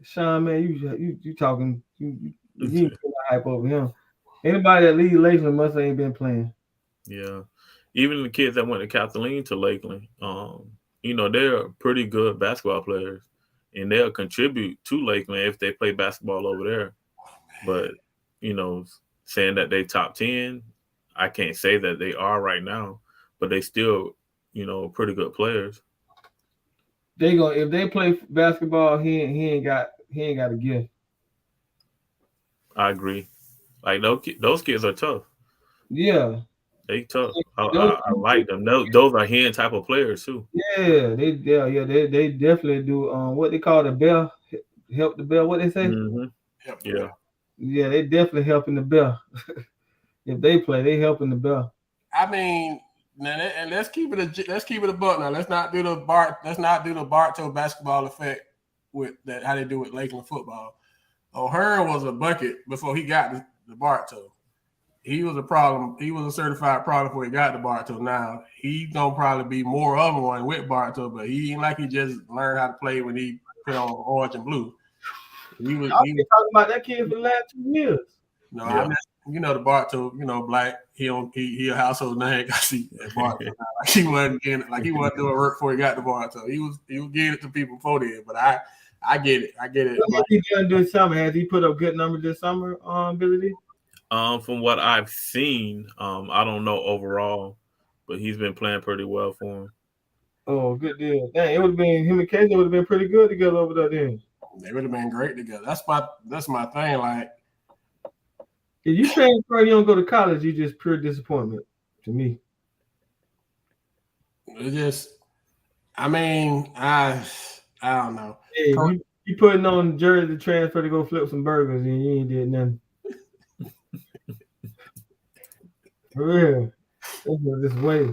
Sean, man, you talking you put hype over him. Anybody that leaves Lakeland must ain't been playing. Yeah, even the kids that went to Kathleen to Lakeland, they're pretty good basketball players, and they'll contribute to Lakeland if they play basketball over there. But saying that they top 10, I can't say that they are right now, but they still, pretty good players. If they play basketball, he ain't got a gift. I agree. Like those kids are tough. Yeah, they tough. I like them. Those are hand type of players too. Yeah, they definitely do. What they call the bell, help the bell. What they say? Mm-hmm. Yeah, they definitely helping the bell. If they play, they helping the bell. I mean, and let's keep it a buck now. Let's not do the Bartow basketball effect with that. How they do with Lakeland football. O'Hearn was a bucket before he got the Bartow. He was a problem. He was a certified problem before he got the Bartow. Now he's gonna probably be more of one with Bartow, but he ain't like he just learned how to play when he put on orange and blue. I've been talking about that kid for the last 2 years. No, yeah. The Bartow, black. He a household name. I see Bartow. Like he wasn't doing work before he got the Bartow. He was getting it to people before then. But I get it. What has he done this summer? Has he put up good numbers this summer, Billy D? From what I've seen, I don't know overall, but he's been playing pretty well for him. Oh, good deal. Dang, it would have been him and Casey would have been pretty good together over there then. They would have been great together. That's my thing. Like, if you transfer, you don't go to college, you just pure disappointment to me. It just, I don't know. Hey, you putting on jersey transfer to go flip some burgers and you ain't did nothing. For real. That's what this way.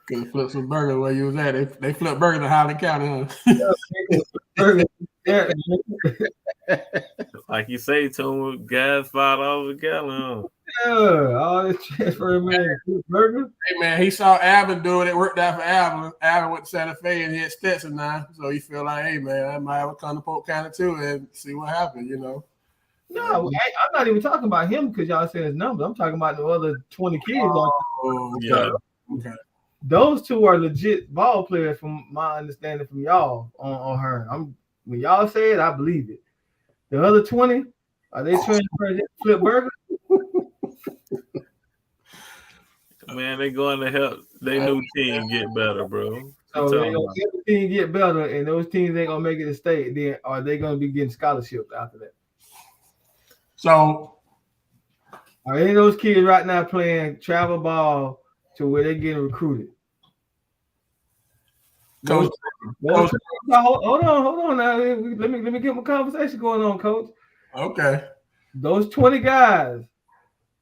Could flip some burgers where you was at. They flip burgers in Highland County, huh? Like you say, Tom, gas $5 a gallon. Yeah, all this transfer, man. Burger. Hey, man, he saw Alvin doing it. Worked out for Alvin. Alvin went to Santa Fe and he had Stetson now. So he feel like, hey, man, I might have a come to Polk County too and see what happens, No, I'm not even talking about him because y'all saying his number. I'm talking about the other 20 kids. Okay. Those 2 are legit ball players from my understanding from y'all on her. When y'all say it, I believe it. The other 20, are they transferring to flip burger? Man, they going to help their new team get better, bro. So they gonna get the team get better, and those teams ain't gonna make it to state. Then are they gonna be getting scholarships after that? So are any of those kids right now playing travel ball to where they're getting recruited? Coach, hold on now. Let me get my conversation going on, Coach. Okay. Those 20 guys,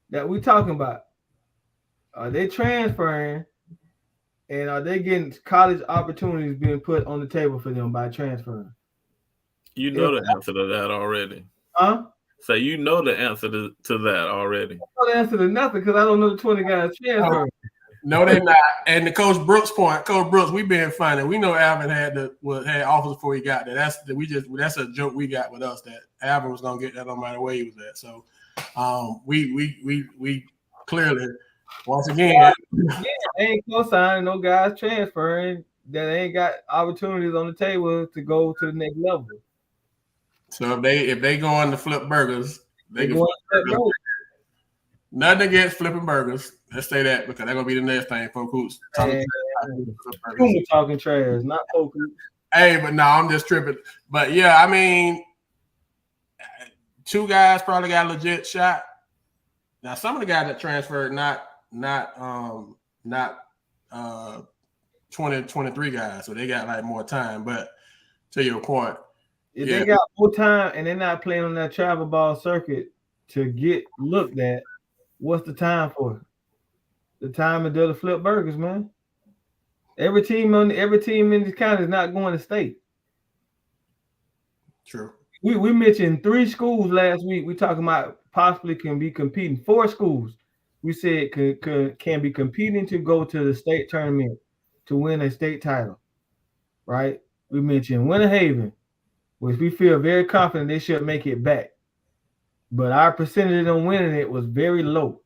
that we talking about, are they transferring and are they getting college opportunities being put on the table for them by transferring? You know the answer to that already. Huh? So you know the answer to that already. I don't answer to nothing because I don't know the 20 guys transferring. No, they're not. And to Coach Brooks' point, Coach Brooks, we being funny. We know Alvin had offers before he got there. That's a joke we got with us that Alvin was gonna get that no matter where he was at. So we clearly once again ain't co-signing no guys transferring that ain't got opportunities on the table to go to the next level. So if they go on to flip burgers, they can flip burgers. Nothing against flipping burgers. Let's say that because that's gonna be the next thing. Folk who's talking trash, not folk. Hey, but no, I'm just tripping. But yeah, I mean, 2 guys probably got a legit shot. Now, some of the guys that transferred, not 23 guys, so they got like more time. But to your point, if they got more time and they're not playing on that travel ball circuit to get looked at, what's the time for? The time to do the flip burgers, man. Every team in this county is not going to state. True. We mentioned 3 schools last week. We talking about possibly can be competing. 4 schools we said can be competing to go to the state tournament to win a state title. Right? We mentioned Winter Haven, which we feel very confident they should make it back. But our percentage of winning it was very low.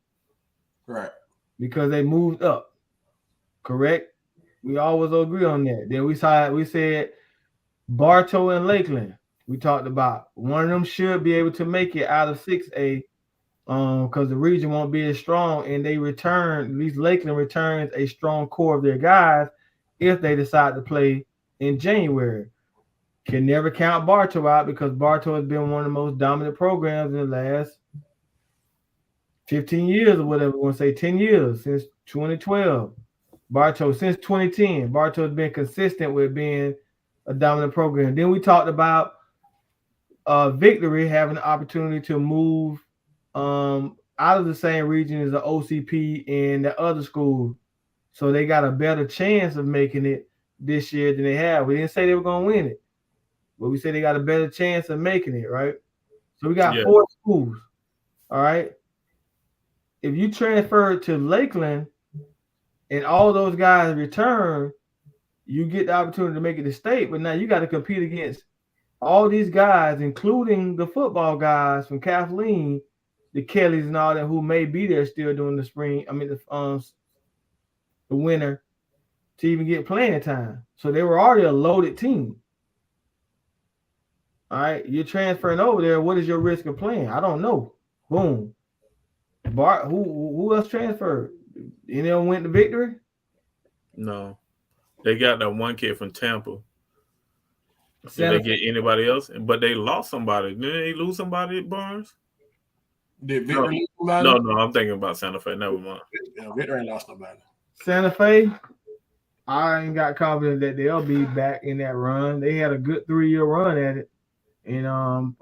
Right. Because they moved up. Correct? We always agree on that. Then we said Bartow and Lakeland. We talked about one of them should be able to make it out of 6A because the region won't be as strong, and at least Lakeland returns a strong core of their guys if they decide to play in January. Can never count Bartow out because Bartow has been one of the most dominant programs in the last 15 years or whatever. We want to say 10 years since 2012. Bartow since 2010. Bartow has been consistent with being a dominant program. Then we talked about Victory having the opportunity to move out of the same region as the OCP and the other school. So they got a better chance of making it this year than they have. We didn't say they were going to win it, but we said they got a better chance of making it, right? So we got 4 schools, all right? If you transfer to Lakeland and all those guys return, you get the opportunity to make it to state, but now you got to compete against all these guys, including the football guys from Kathleen, the Kellys and all that, who may be there still during the spring. I mean, the winter to even get playing time. So they were already a loaded team. All right, you're transferring over there. What is your risk of playing? I don't know. Boom. Bart, who else transferred? Any of them went to Victory? No, they got that one kid from Tampa. Did they get anybody else? But they lost somebody. Didn't they lose somebody at Barnes? Did Victory lose somebody? No, I'm thinking about Santa Fe. Never mind. Yeah, Victory ain't lost nobody. Santa Fe, I ain't got confidence that they'll be back in that run. They had a good 3-year run at it. And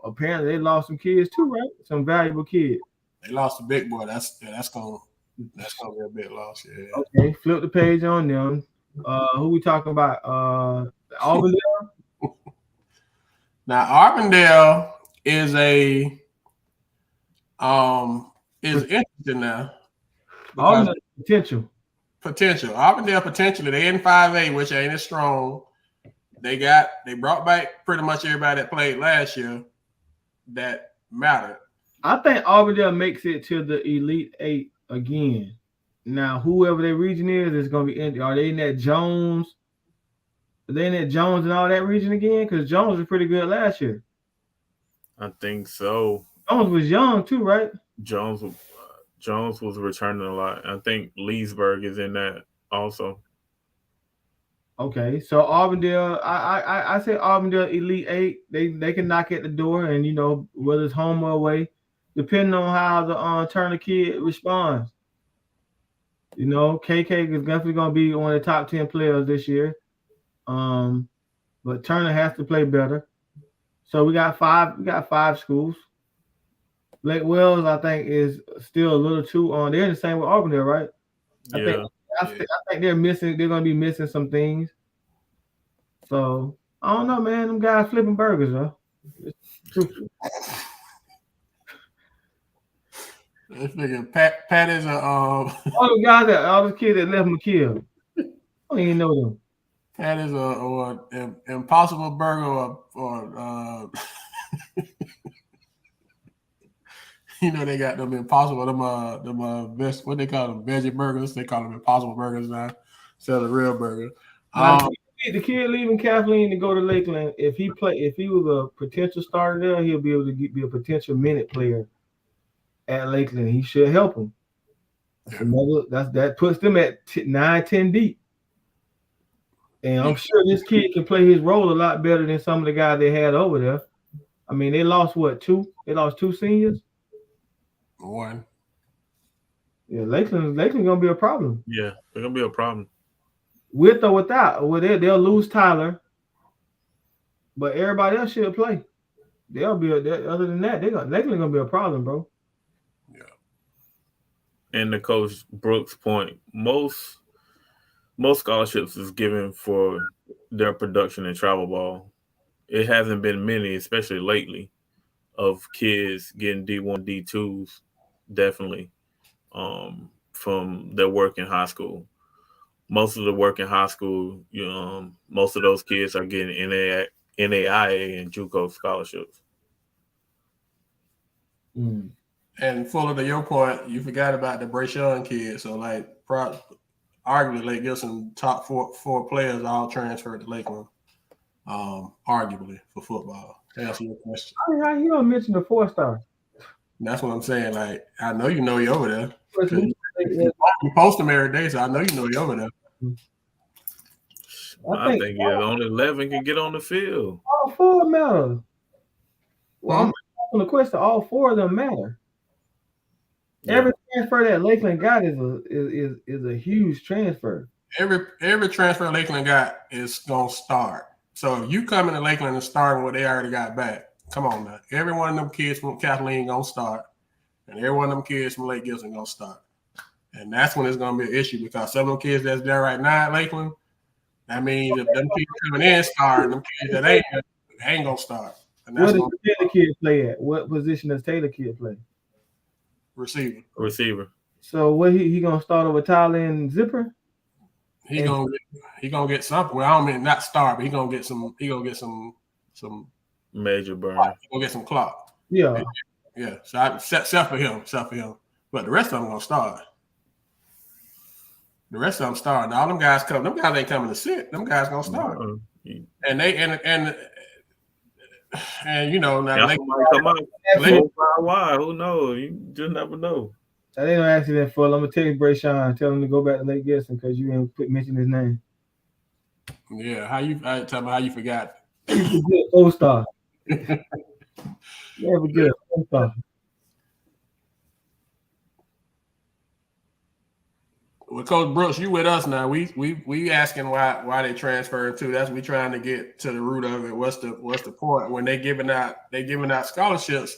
apparently they lost some kids too, right? Some valuable kids. They lost a big boy. That's gonna be a big loss. Yeah. Okay, flip the page on them. Who we talking about? Auburndale. Now Auburndale is interesting now. Auburndale Potential. Auburndale potentially. They in 5A, which ain't as strong. They brought back pretty much everybody that played last year that mattered. I think Auburndale makes it to the Elite 8 again. Now, whoever their region is going to be. Are they in that Jones? Are they in that Jones and all that region again? Because Jones was pretty good last year. I think so. Jones was young too, right? Jones was returning a lot. I think Leesburg is in that also. Okay, so Auburndale, I say Auburndale Elite 8. They can knock at the door, and whether it's home or away, depending on how the Turner kid responds. KK is definitely going to be one of the top 10 players this year. But Turner has to play better. So we got five schools. Blake Wells, I think, is still a little too on. They're the same with Auburndale, right? I think Yeah. I think they're missing. They're gonna be missing some things. So I don't know, man. Them guys flipping burgers, huh? It's truthful. This nigga Pat is a All the guys all the kids that left McKill, I don't even know them. Pat is a or Impossible Burger or you know they got them Impossible best, what they call them, veggie burgers. They call them Impossible Burgers now instead of the real burger. Now, the kid leaving Kathleen to go to Lakeland, if he was a potential starter there, he'll be able to be a potential minute player at Lakeland. He should help him. That puts them at 9-10 deep. And I'm sure this kid can play his role a lot better than some of the guys they had over there. I mean, they lost what, 2? They lost 2 seniors. 1. Yeah, Lakeland gonna be a problem. Yeah, they're gonna be a problem. With or without, well, they'll lose Tyler, but everybody else should play. They'll be other than that, Lakeland gonna be a problem, bro. Yeah. And to Coach Brooks' point, most scholarships is given for their production in travel ball. It hasn't been many, especially lately, of kids getting D1, D2s, definitely, from their work in high school. Most of the work in high school, most of those kids are getting NAIA and JUCO scholarships. Mm. And Fuller, to your point, you forgot about the Brayshawn kid. So like, arguably, Lake Gibson top four players all transferred to Lakeland. Arguably for football. To answer your question. How you don't mention the 4-star? That's what I'm saying. Like, I know you know you're over there. I You post them every day, so I know you know you're over there. I think only 11 can get on the field. All 4 matter. Well, I'm asking the question. All 4 of them matter. Yeah. Every transfer that Lakeland got is a huge transfer. Every transfer Lakeland got is gonna start. So if you come into Lakeland and start what they already got back, come on now. Every one of them kids from Kathleen gonna start, and every one of them kids from Lake Gibson gonna start. And that's when it's gonna be an issue because some of them kids that's there right now at Lakeland, that means if them kids coming in start, them kids that ain't gonna start. And that's what does Taylor kid play at? What position does Taylor kid play? Receiver. So what he gonna start over Tyler and Zipper? He gonna get something. Well, I don't mean not start, but he gonna get some major burn. He gonna get some clock. Yeah. Yeah. So except for him. But the rest of them gonna start. The rest of them starting. All them guys come. Them guys ain't coming to sit. Them guys gonna start. And they and you know now they come out. Why? Who knows? You just never know. That ain't no accident, Full. I'm gonna text Brayshawn, tell him to go back to Lake Gibson because you ain't mention his name. Yeah, tell me how you forgot. You forget 4-star. Never get 4-star. Well, Coach Brooks, you with us now. We asking why they transferring too. That's we trying to get to the root of it. What's the point when they giving out scholarships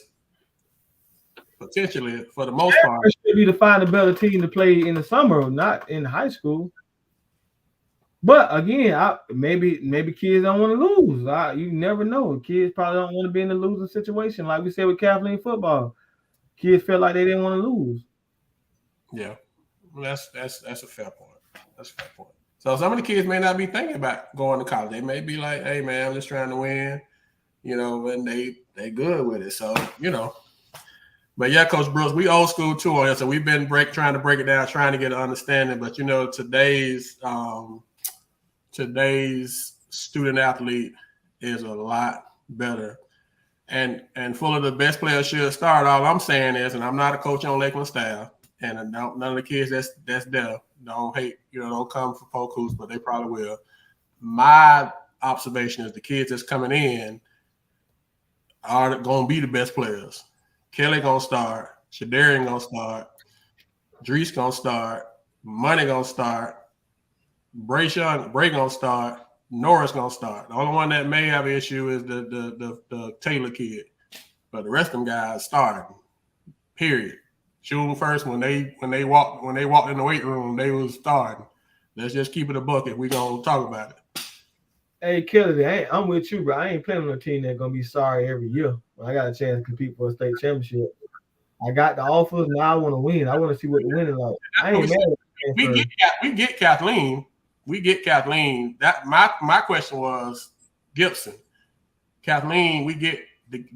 potentially for the most part? It should be to find a better team to play in the summer, not in high school. But again, maybe kids don't want to lose. You never know. Kids probably don't want to be in a losing situation, like we said with Kathleen football. Kids felt like they didn't want to lose. Yeah. Well, that's a fair point. That's a fair point. So some of the kids may not be thinking about going to college. They may be like, "Hey, man, I'm just trying to win," and they good with it. So But yeah, Coach Brooks, we old school too on here. So we've been trying to break it down, trying to get an understanding. But today's student athlete is a lot better, and full of the best players should start. All I'm saying is, and I'm not a coach on Lakeland staff. And none of the kids that's there don't hate, don't come for Polk hoops, but they probably will. My observation is the kids that's coming in are going to be the best players. Kelly going to start. Shadarian going to start. Drees going to start. Money going to start. Bray going to start. Norris going to start. The only one that may have an issue is the Taylor kid. But the rest of them guys starting. Period. June 1st, when they walked in the weight room, they was starting. Let's just keep it a bucket. We gonna talk about it. Hey, Kelly, I'm with you, bro. I ain't playing on a team that's gonna be sorry every year. When I got a chance to compete for a state championship, I got the offers. Now I want to win. I want to see what the winning like. I ain't mad at it. We get Kathleen. We get Kathleen. That my question was Gibson. Kathleen, we get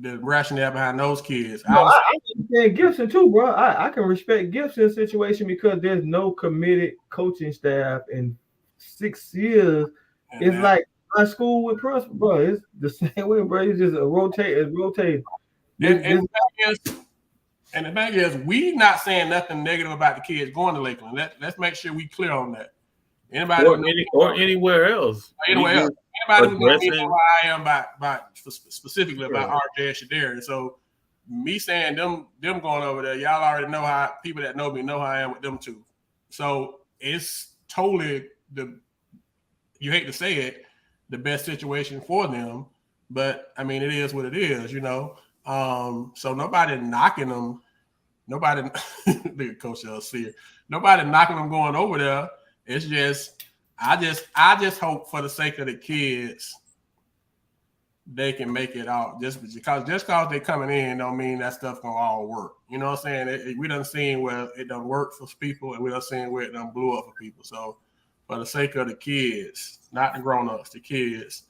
the rationale behind those kids. I understand Gibson too, bro. I can respect Gibson's situation because there's no committed coaching staff in 6 years. It's like my school with Prosper, bro. It's the same way, bro. It's just rotate. And the thing is, we not saying nothing negative about the kids going to Lakeland. Let's make sure we clear on that. Anybody or anywhere else. Anybody who knows me know how I am by specifically about RJ and Shadarian. So me saying them going over there, y'all already know how people that know me know how I am with them too. So it's totally you hate to say it, the best situation for them, but I mean it is what it is, you know. So nobody knocking them. Nobody, look at Coach Sear. Nobody knocking them going over there. It's just, I just hope for the sake of the kids, they can make it out. Just because they coming in don't mean that stuff gonna all work. You know what I'm saying? We done seen where it done work for people, and we done seen where it done blew up for people. So for the sake of the kids, not the grown-ups, the kids,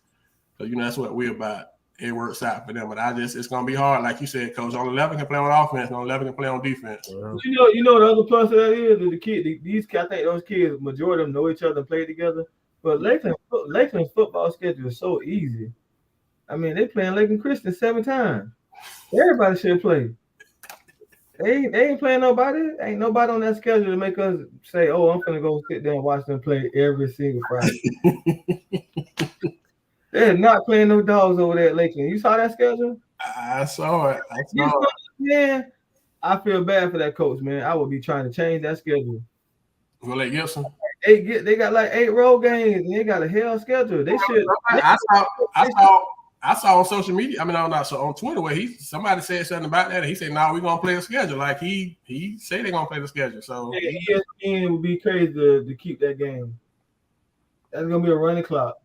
because you know that's what we're about. It works out for them, but it's gonna be hard, like you said, Coach. Only 11 can play on offense, only 11 can play on defense. You know the other plus of that is the kid. I think those kids, majority of them know each other and play together. But Lakeland's football schedule is so easy. I mean, they playing Lakeland Christian 7 times. Everybody should play. They ain't playing nobody. Ain't nobody on that schedule to make us say, "Oh, I'm gonna go sit there and watch them play every single Friday." They're not playing no dogs over there at Lakeland. You saw that schedule? I saw it. Man, I feel bad for that coach, man. I would be trying to change that schedule. Will they Gibson? They got like 8 road games, and they got a hell schedule. They should. I saw on social media. I mean, on Twitter where somebody said something about that. And he said, "No, we're gonna play the schedule." Like he said they're gonna play the schedule. So ESPN would be crazy to keep that game. That's gonna be a running clock.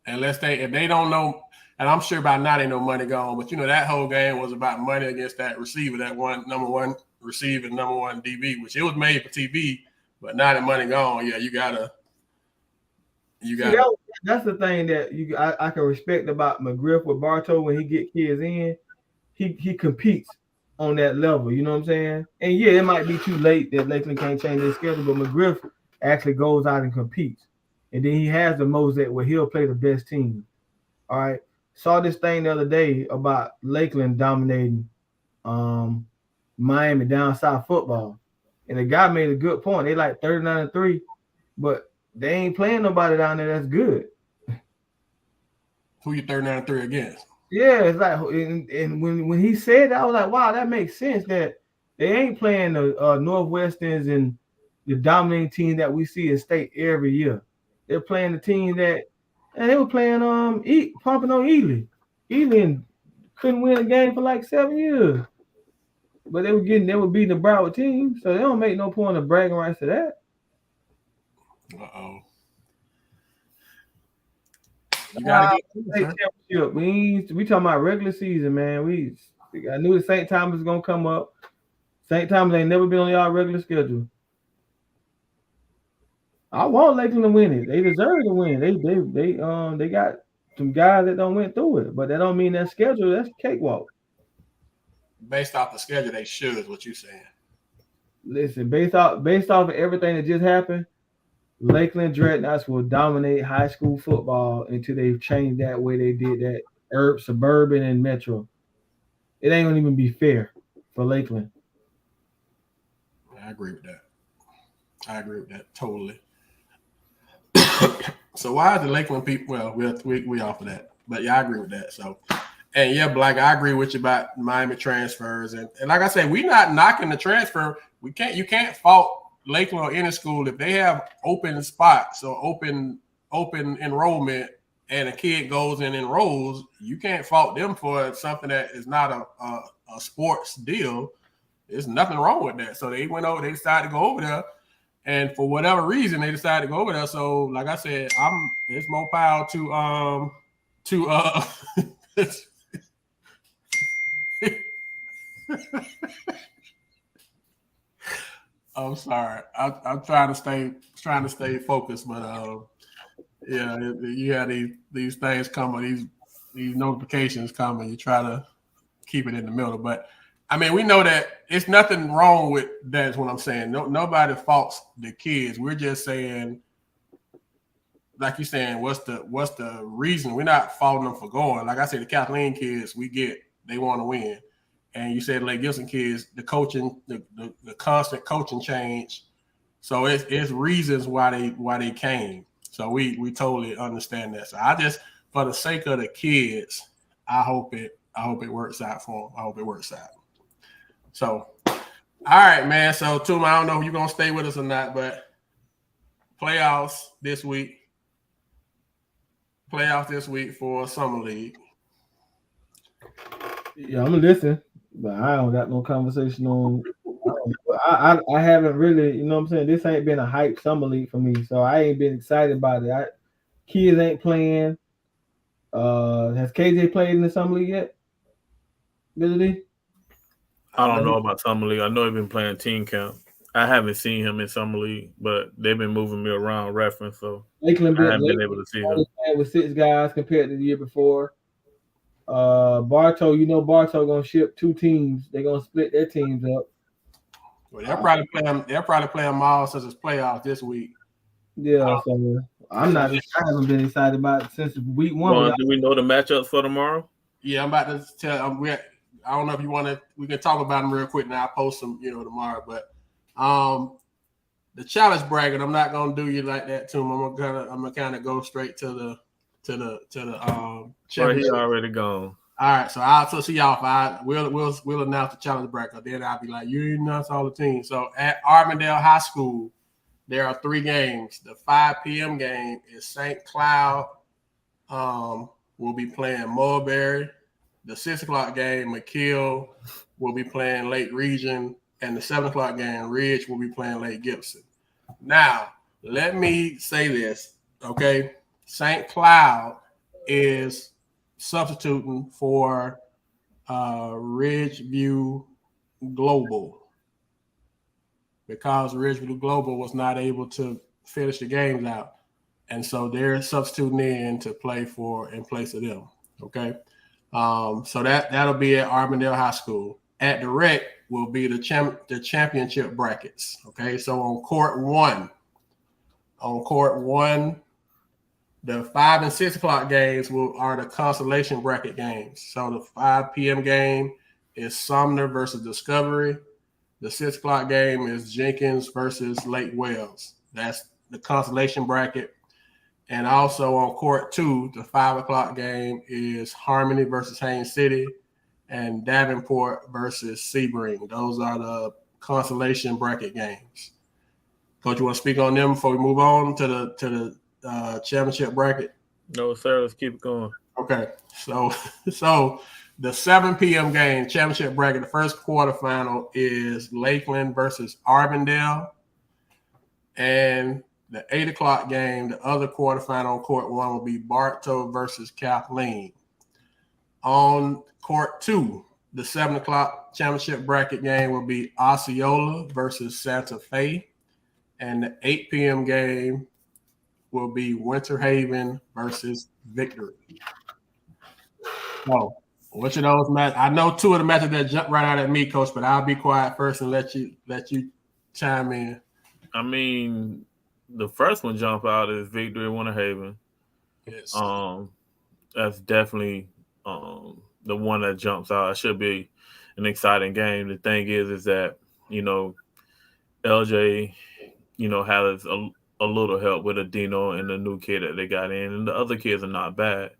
If they don't know, and I'm sure by now they know money gone, but you know that whole game was about money against that receiver, that number one receiver, number one DB, which it was made for TV, but now that money gone, yeah, you gotta. That's the thing that I can respect about McGriff with Bartow when he get kids in, he competes on that level. You know what I'm saying? And yeah, it might be too late that Lakeland can't change their schedule, but McGriff actually goes out and competes. And then he has the mosaic where he'll play the best team. All right. Saw this thing the other day about Lakeland dominating Miami down south football. And the guy made a good point. They like 39-3, but they ain't playing nobody down there that's good. Who you 39-3 against? Yeah, it's like, and when he said that, I was like, wow, that makes sense that they ain't playing the Northwesterns and the dominating team that we see in state every year. They're playing the team they were playing pumping on Ely. Ely couldn't win a game for like 7 years. But they were beating the Broward team, so they don't make no point of bragging rights to that. Uh-oh. You gotta get championship. We talking about regular season, man. I knew the St. Thomas was gonna come up. St. Thomas ain't never been on y'all regular schedule. I want Lakeland to win it. They deserve to win. They got some guys that don't went through it, but that don't mean that schedule. That's cakewalk. Based off the schedule, they should. Is what you saying? Listen, based off of everything that just happened, Lakeland Dreadnoughts will dominate high school football until they've changed that way they did that suburban and metro. It ain't gonna even be fair for Lakeland. I agree with that totally. So why is the Lakeland people? Well, we off of that, but yeah, I agree with that. So, and yeah, Black, I agree with you about Miami transfers, and like I said, we not knocking the transfer. You can't fault Lakeland or any school if they have open spots or open enrollment, and a kid goes and enrolls. You can't fault them for something that is not a sports deal. there's nothing wrong with that. So they went over. They decided to go over there, and for whatever reason, they decided to go over there. So, like I said, it's more power to I'm sorry. I'm trying to stay focused, but yeah, you have these things coming, these notifications coming. You try to keep it in the middle, but I mean, we know that it's nothing wrong with that. Is what I'm saying. Nobody faults the kids. We're just saying, like you're saying, what's the reason? We're not faulting them for going. Like I said, the Kathleen kids, they want to win. And you said Lake Gibson kids, the coaching, the constant coaching change. So it's reasons why they came. So we totally understand that. So I just, for the sake of the kids, I hope it works out for them. I hope it works out. So, all right, man. So Tuma, I don't know if you're gonna stay with us or not, but playoffs this week for Summer League. Yeah, I'm gonna listen, but I don't got no conversation on. I haven't really, you know what I'm saying. This ain't been a hype Summer League for me, so I ain't been excited about it. Kids ain't playing. Has KJ played in the Summer League yet? Billy? I don't know about Summer League. I know he's been playing team camp. I haven't seen him in Summer League, but they've been moving me around reference, so Lakeland I haven't been able to see him. With 6 guys compared to the year before. Bartow, Bartow gonna ship 2 teams. They're gonna split their teams up. Well, they'll probably play them all since it's playoffs this week. Yeah, so I haven't been excited about it since week 1. Do we know the matchups for tomorrow? Yeah, I'm about to tell. I don't know if you want to. We can talk about them real quick, and I'll post them, tomorrow. But the challenge bracket, I'm not gonna do you like that too. I'm gonna kind of go straight to the Well, he already gone. All right, so I'll see y'all. We'll announce the challenge bracket. Then I'll be like, you announce all the teams. So at Auburndale High School, there are 3 games. The 5 p.m. game is St. Cloud. Will be playing Mulberry. The 6 o'clock game, McKeel will be playing Lake Region, and the 7 o'clock game, Ridge will be playing Lake Gibson. Now, let me say this, okay? St. Cloud is substituting for Ridgeview Global because Ridgeview Global was not able to finish the games out. And so they're substituting in to play in place of them, okay? So that'll be at Auburndale High School. At the rec will be the championship brackets, okay? So on court one, the 5 and 6 o'clock games are the consolation bracket games. So the 5 p.m. game is Sumner versus Discovery. The 6 o'clock game is Jenkins versus Lake Wells. That's the consolation bracket. And also on court 2, the 5 o'clock game is Harmony versus Haines City and Davenport versus Sebring. Those are the consolation bracket games. Coach, you want to speak on them before we move on to the championship bracket? No, sir. Let's keep it going. Okay. So the 7 p.m. game, championship bracket, the first quarterfinal is Lakeland versus Auburndale. And the 8 o'clock game, the other quarterfinal on court 1 will be Bartow versus Kathleen. On court 2, the 7 o'clock championship bracket game will be Osceola versus Santa Fe. And the 8 p.m. game will be Winter Haven versus Victory. So, which of those matches? I know 2 of the matches that jump right out at me, Coach, but I'll be quiet first and let you chime in. I mean, the first one jump out is Victory Winter Haven. Yes. That's definitely the one that jumps out. It should be an exciting game. The thing is that, LJ, has a little help with Adino and the new kid that they got in, and the other kids are not bad.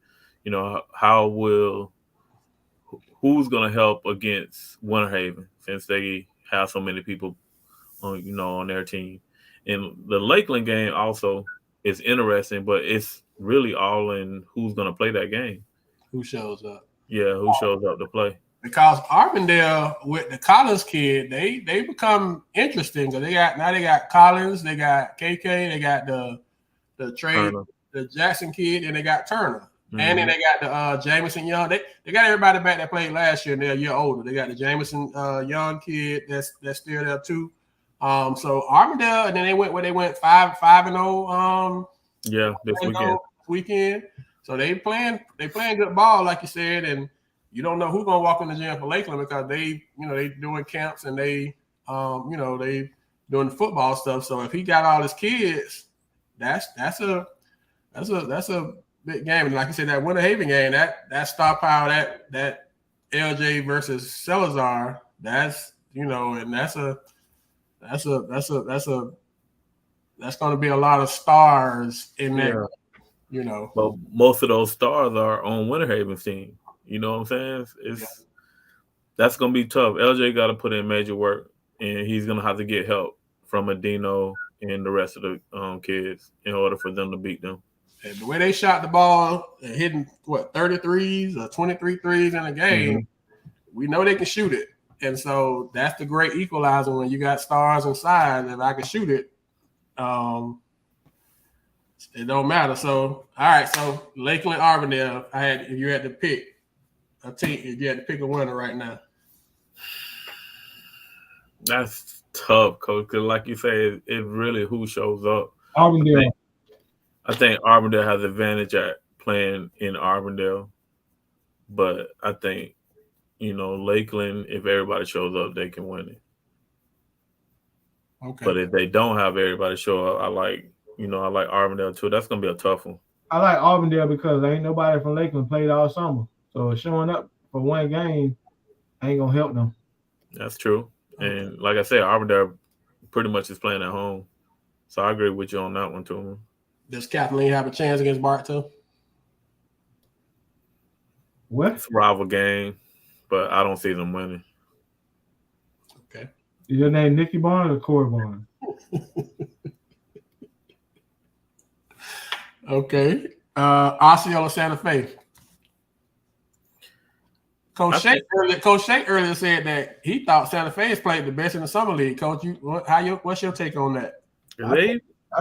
Who's going to help against Winter Haven since they have so many people on their team? And the Lakeland game also is interesting, but it's really all in who's going to play that game. Who shows up? Yeah, who shows up to play. because Auburndale with the Collins kid, they become interesting because they got Collins, they got KK, they got the trade the Jackson kid, and they got Turner. Mm-hmm. And then they got the Jamison Young. They got everybody back that played last year, and they're a year older. They got the Jamison Young kid that's still there too. So Auburndale, and then they went 5-0. This weekend. So they playing good ball, like you said, and you don't know who's gonna walk in the gym for Lakeland because they doing camps and they they doing the football stuff. So if he got all his kids, that's a big game. And like you said, that Winter Haven game, that star power, that LJ versus Salazar, that's and that's going to be a lot of stars in there. But most of those stars are on Winter Haven's team. You know what I'm saying? That's going to be tough. LJ got to put in major work, and he's going to have to get help from Adino and the rest of the kids in order for them to beat them. And the way they shot the ball, hitting 33s or 23 threes in a game, we know they can shoot it. And so that's the great equalizer when you got stars inside. If I can shoot it, it don't matter. So, all right. So Lakeland, Auburndale. If you had to pick a team, if you had to pick a winner right now. That's tough, Coach. Because like you say, it really who shows up. Auburndale. I think Auburndale has advantage at playing in Auburndale, but I think Lakeland, if everybody shows up, they can win it. Okay. But if they don't have everybody show up, I like Auburndale too. That's gonna be a tough one. I like Auburndale because ain't nobody from Lakeland played all summer, so showing up for one game ain't gonna help them. That's true. And like I said, Auburndale pretty much is playing at home, so I agree with you on that one too. Does Kathleen have a chance against Bartow? What? It's a rival game, but I don't see them winning. Okay. Is your name Nicky Barnes or Corey Barnes? Okay. Osceola Santa Fe. Coach Shea earlier said that he thought Santa Fe has played the best in the summer league. Coach, what's your take on that?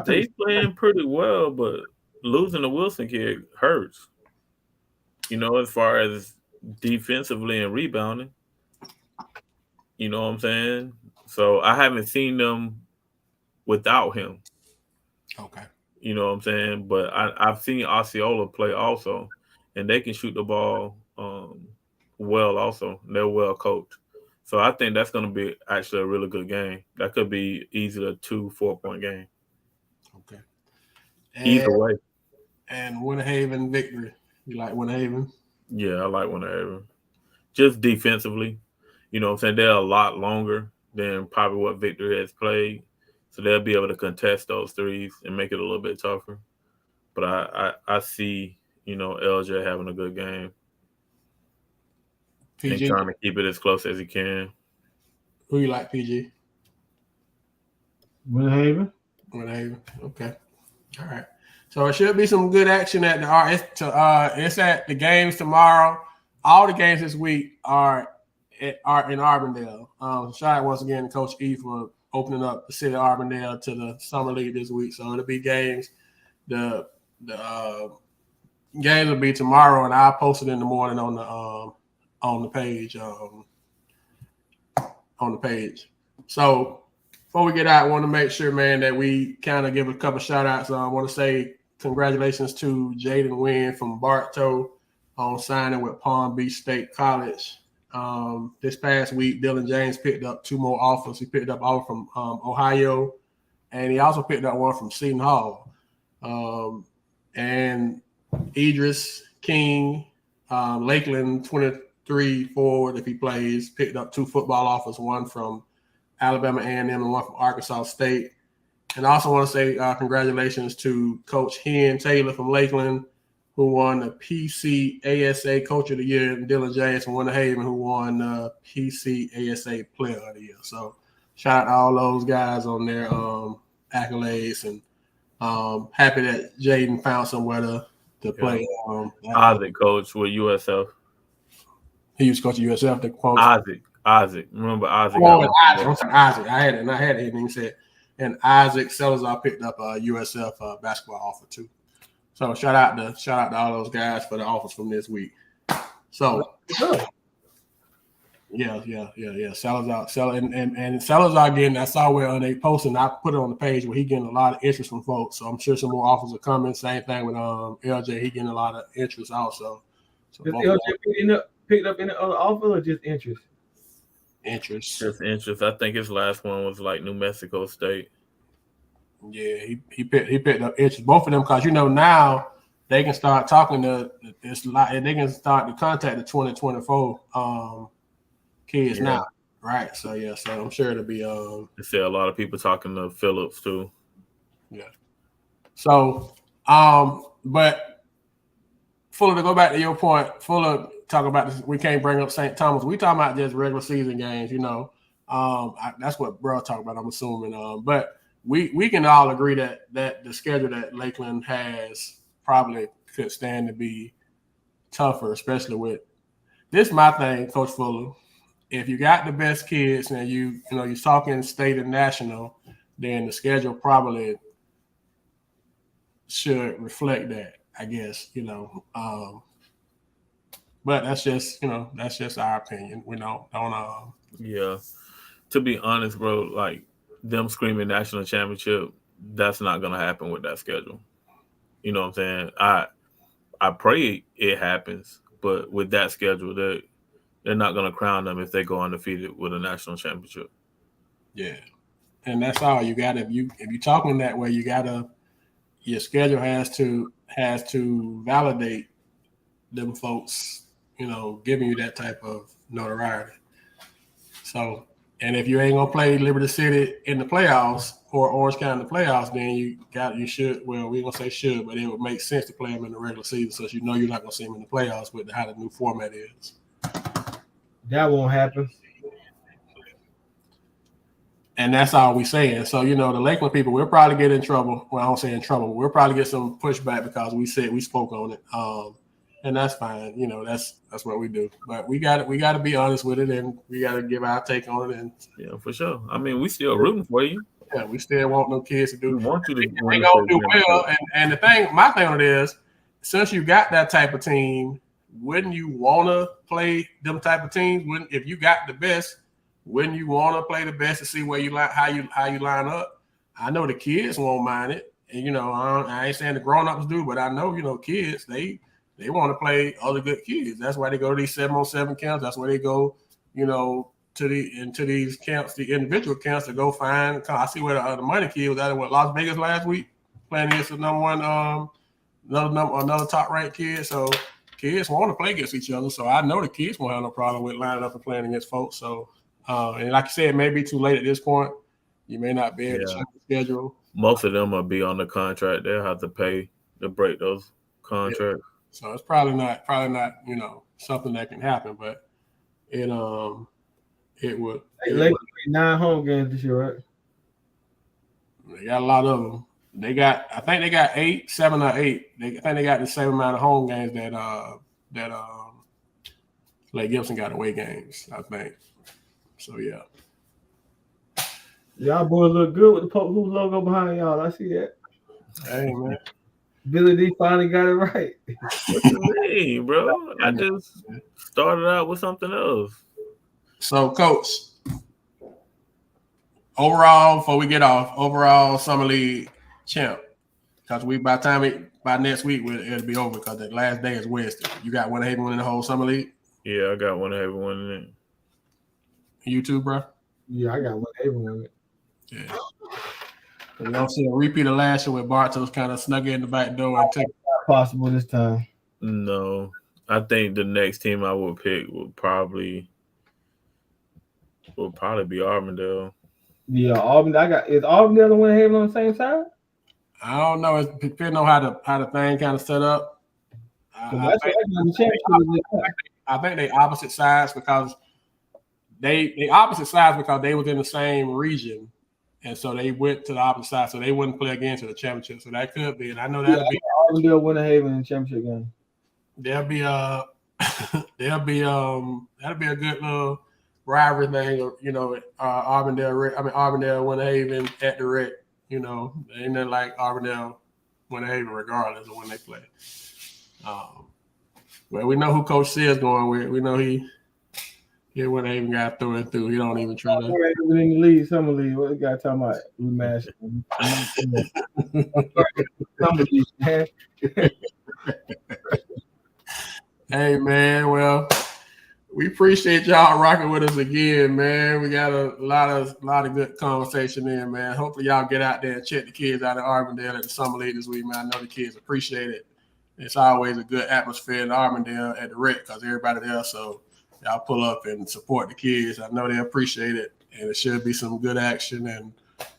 They playing pretty well, but losing the Wilson kid hurts. As far as defensively and rebounding. You know what I'm saying? So I haven't seen them without him. Okay. You know what I'm saying? But I've seen Osceola play also, and they can shoot the ball well also. They're well coached. So I think that's going to be actually a really good game. That could be easily a 2-4-point game. Okay. Either way. And Winter Haven victory. You like Winter Haven? Yeah, I like Winter Haven. Just defensively. You know what I'm saying? They're a lot longer than probably what Victory has played. So they'll be able to contest those threes and make it a little bit tougher. But I see, LJ having a good game. PG. And trying to keep it as close as he can. Who you like, PG? Winter Haven. Winter Haven. Okay. All right. So it should be some good action at it's at the games tomorrow. All the games this week are in Auburndale. Shout out once again to Coach E for opening up the city of Auburndale to the summer league this week. So it'll be games. The games will be tomorrow, and I'll post it in the morning on the page. On the page. So before we get out, I want to make sure, man, that we kind of give a couple shout outs. I want to say congratulations to Jaden Wynn from Bartow on signing with Palm Beach State College. This past week, Dylan James picked up 2 more offers. He picked up an offer from Ohio, and he also picked up one from Seton Hall. And Idris King, Lakeland 23 forward, if he plays, picked up 2 football offers, one from Alabama A&M and one from Arkansas State. And I also want to say congratulations to Coach Hen Taylor from Lakeland, who won the PCASA Coach of the Year, and Dylan James from Winter Haven, who won the PCASA Player of the Year. So shout out to all those guys on their accolades, and happy that Jaden found somewhere to play. Isaac, coach with USF. He used to coach USF. The quote Isaac. Remember Isaac? Oh, Isaac. I'm sorry, Isaac. I had it. And he said, and Isaac Salazar picked up a USF basketball offer too. So shout out to all those guys for the offers from this week. So yeah. Salazar and Salazar getting. I saw where they posted. I put it on the page where he getting a lot of interest from folks. So I'm sure some more offers are coming. Same thing with LJ. He getting a lot of interest also. So Does LJ picked up any other offer or just interest? Just interest. I think his last one was like New Mexico State. Yeah, he picked up interest. Both of them, because now they can start talking to they can start to contact the 2024 kids now, right? So so I'm sure it'll be I see a lot of people talking to Phillips too. Yeah. So but Fuller, to go back to your point, Fuller talk about this. We can't bring up St. Thomas. We talking about just regular season games, that's what bro talk about. I'm assuming, but we can all agree that the schedule that Lakeland has probably could stand to be tougher, especially with this. My thing, Coach Fuller, if you got the best kids and you're talking state and national, then the schedule probably should reflect that, I guess, but that's just our opinion. We don't Yeah. To be honest, bro, like them screaming national championship, that's not gonna happen with that schedule. You know what I'm saying? I pray it happens, but with that schedule, they're not gonna crown them if they go undefeated with a national championship. Yeah. And that's all you gotta if you're talking that way, your schedule has to validate them folks, giving you that type of notoriety. So, and if you ain't gonna play Liberty City in the playoffs or Orange County in the playoffs, then you should. Well, we gonna say should, but it would make sense to play them in the regular season, so you're not gonna see them in the playoffs with how the new format is. That won't happen. And that's all we saying. So, the Lakeland people, we'll probably get in trouble. Well, I don't say in trouble, but we'll probably get some pushback because we spoke on it. And that's fine. That's what we do. But we got to be honest with it, and we got to give our take on it. And yeah, for sure. I mean, we still rooting for you. Yeah, we still want no kids to do. We want you to. They gonna do well. And my thing on it is, since you got that type of team, wouldn't you want to play them type of teams? If you got the best, wouldn't you want to play the best to see where you how you line up? I know the kids won't mind it, and I ain't saying the grown-ups do, but I know kids they want to play other good kids. That's why they go to these 7-on-7 camps. That's where they go, into these camps, the individual camps to go find. I see where the money kid was out of Las Vegas last week playing against another top ranked kid. So kids want to play against each other. So I know the kids won't have no problem with lining up and playing against folks. So and like I said, it may be too late at this point. You may not be able to check the schedule. Most of them will be on the contract. They'll have to pay to break those contracts. Yeah. So it's probably not, something that can happen, but it would. They 9 home games this year, right? They got a lot of them. I think they got 7 or 8. I think they got the same amount of home games that Lake Gibson got away games, I think. So yeah. Y'all boys look good with the Polk logo behind y'all. I see that. Hey man. Billy D finally got it right. What you mean, bro? I just started out with something else. So, Coach, overall, before we get off, Summer League champ, because by next week it'll be over because the last day is Wednesday. You got Winter Haven winning the whole Summer League? Yeah, I got Winter Haven winning it. You too, bro? Yeah, I got Winter Haven winning it. Yeah. We don't see a repeat of last year with Bartos kind of snuck in the back door and took it. Possible this time. No, I think the next team I would pick would probably be Auburndale. Yeah, Auburndale. Is Auburndale and Winter Haven on the same side? I don't know. It's depending on how the thing kind of set up. I think they opposite sides because they was in the same region. And so they went to the opposite side, so they wouldn't play against the championship. So that could be, and I know that'll be Auburndale Winter Haven in the championship game. There'll be that'll be a good little rivalry thing. You know, Auburndale, Winter Haven at the Rec. You know, ain't nothing like Auburndale, Winter Haven, regardless of when they play. Well, we know who Coach C is going with. We know he Winter Haven got through and through. He don't even try to. In the league, summer league. What the guy talking about? We mash. Summer league, man. Hey man, well, we appreciate y'all rocking with us again, man. We got a lot of good conversation in, man. Hopefully y'all get out there and check the kids out in Auburndale at the summer league this week, man. I know the kids appreciate it. It's always a good atmosphere in Auburndale at the Rec because everybody there. So y'all pull up and support the kids. I know they appreciate it, and it should be some good action. And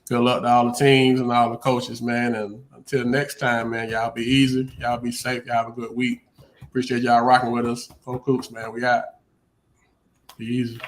good luck to all the teams and all the coaches, man. And until next time, man, y'all be easy. Y'all be safe. Y'all have a good week. Appreciate y'all rocking with us. Polk Hoops, man. We out. Be easy.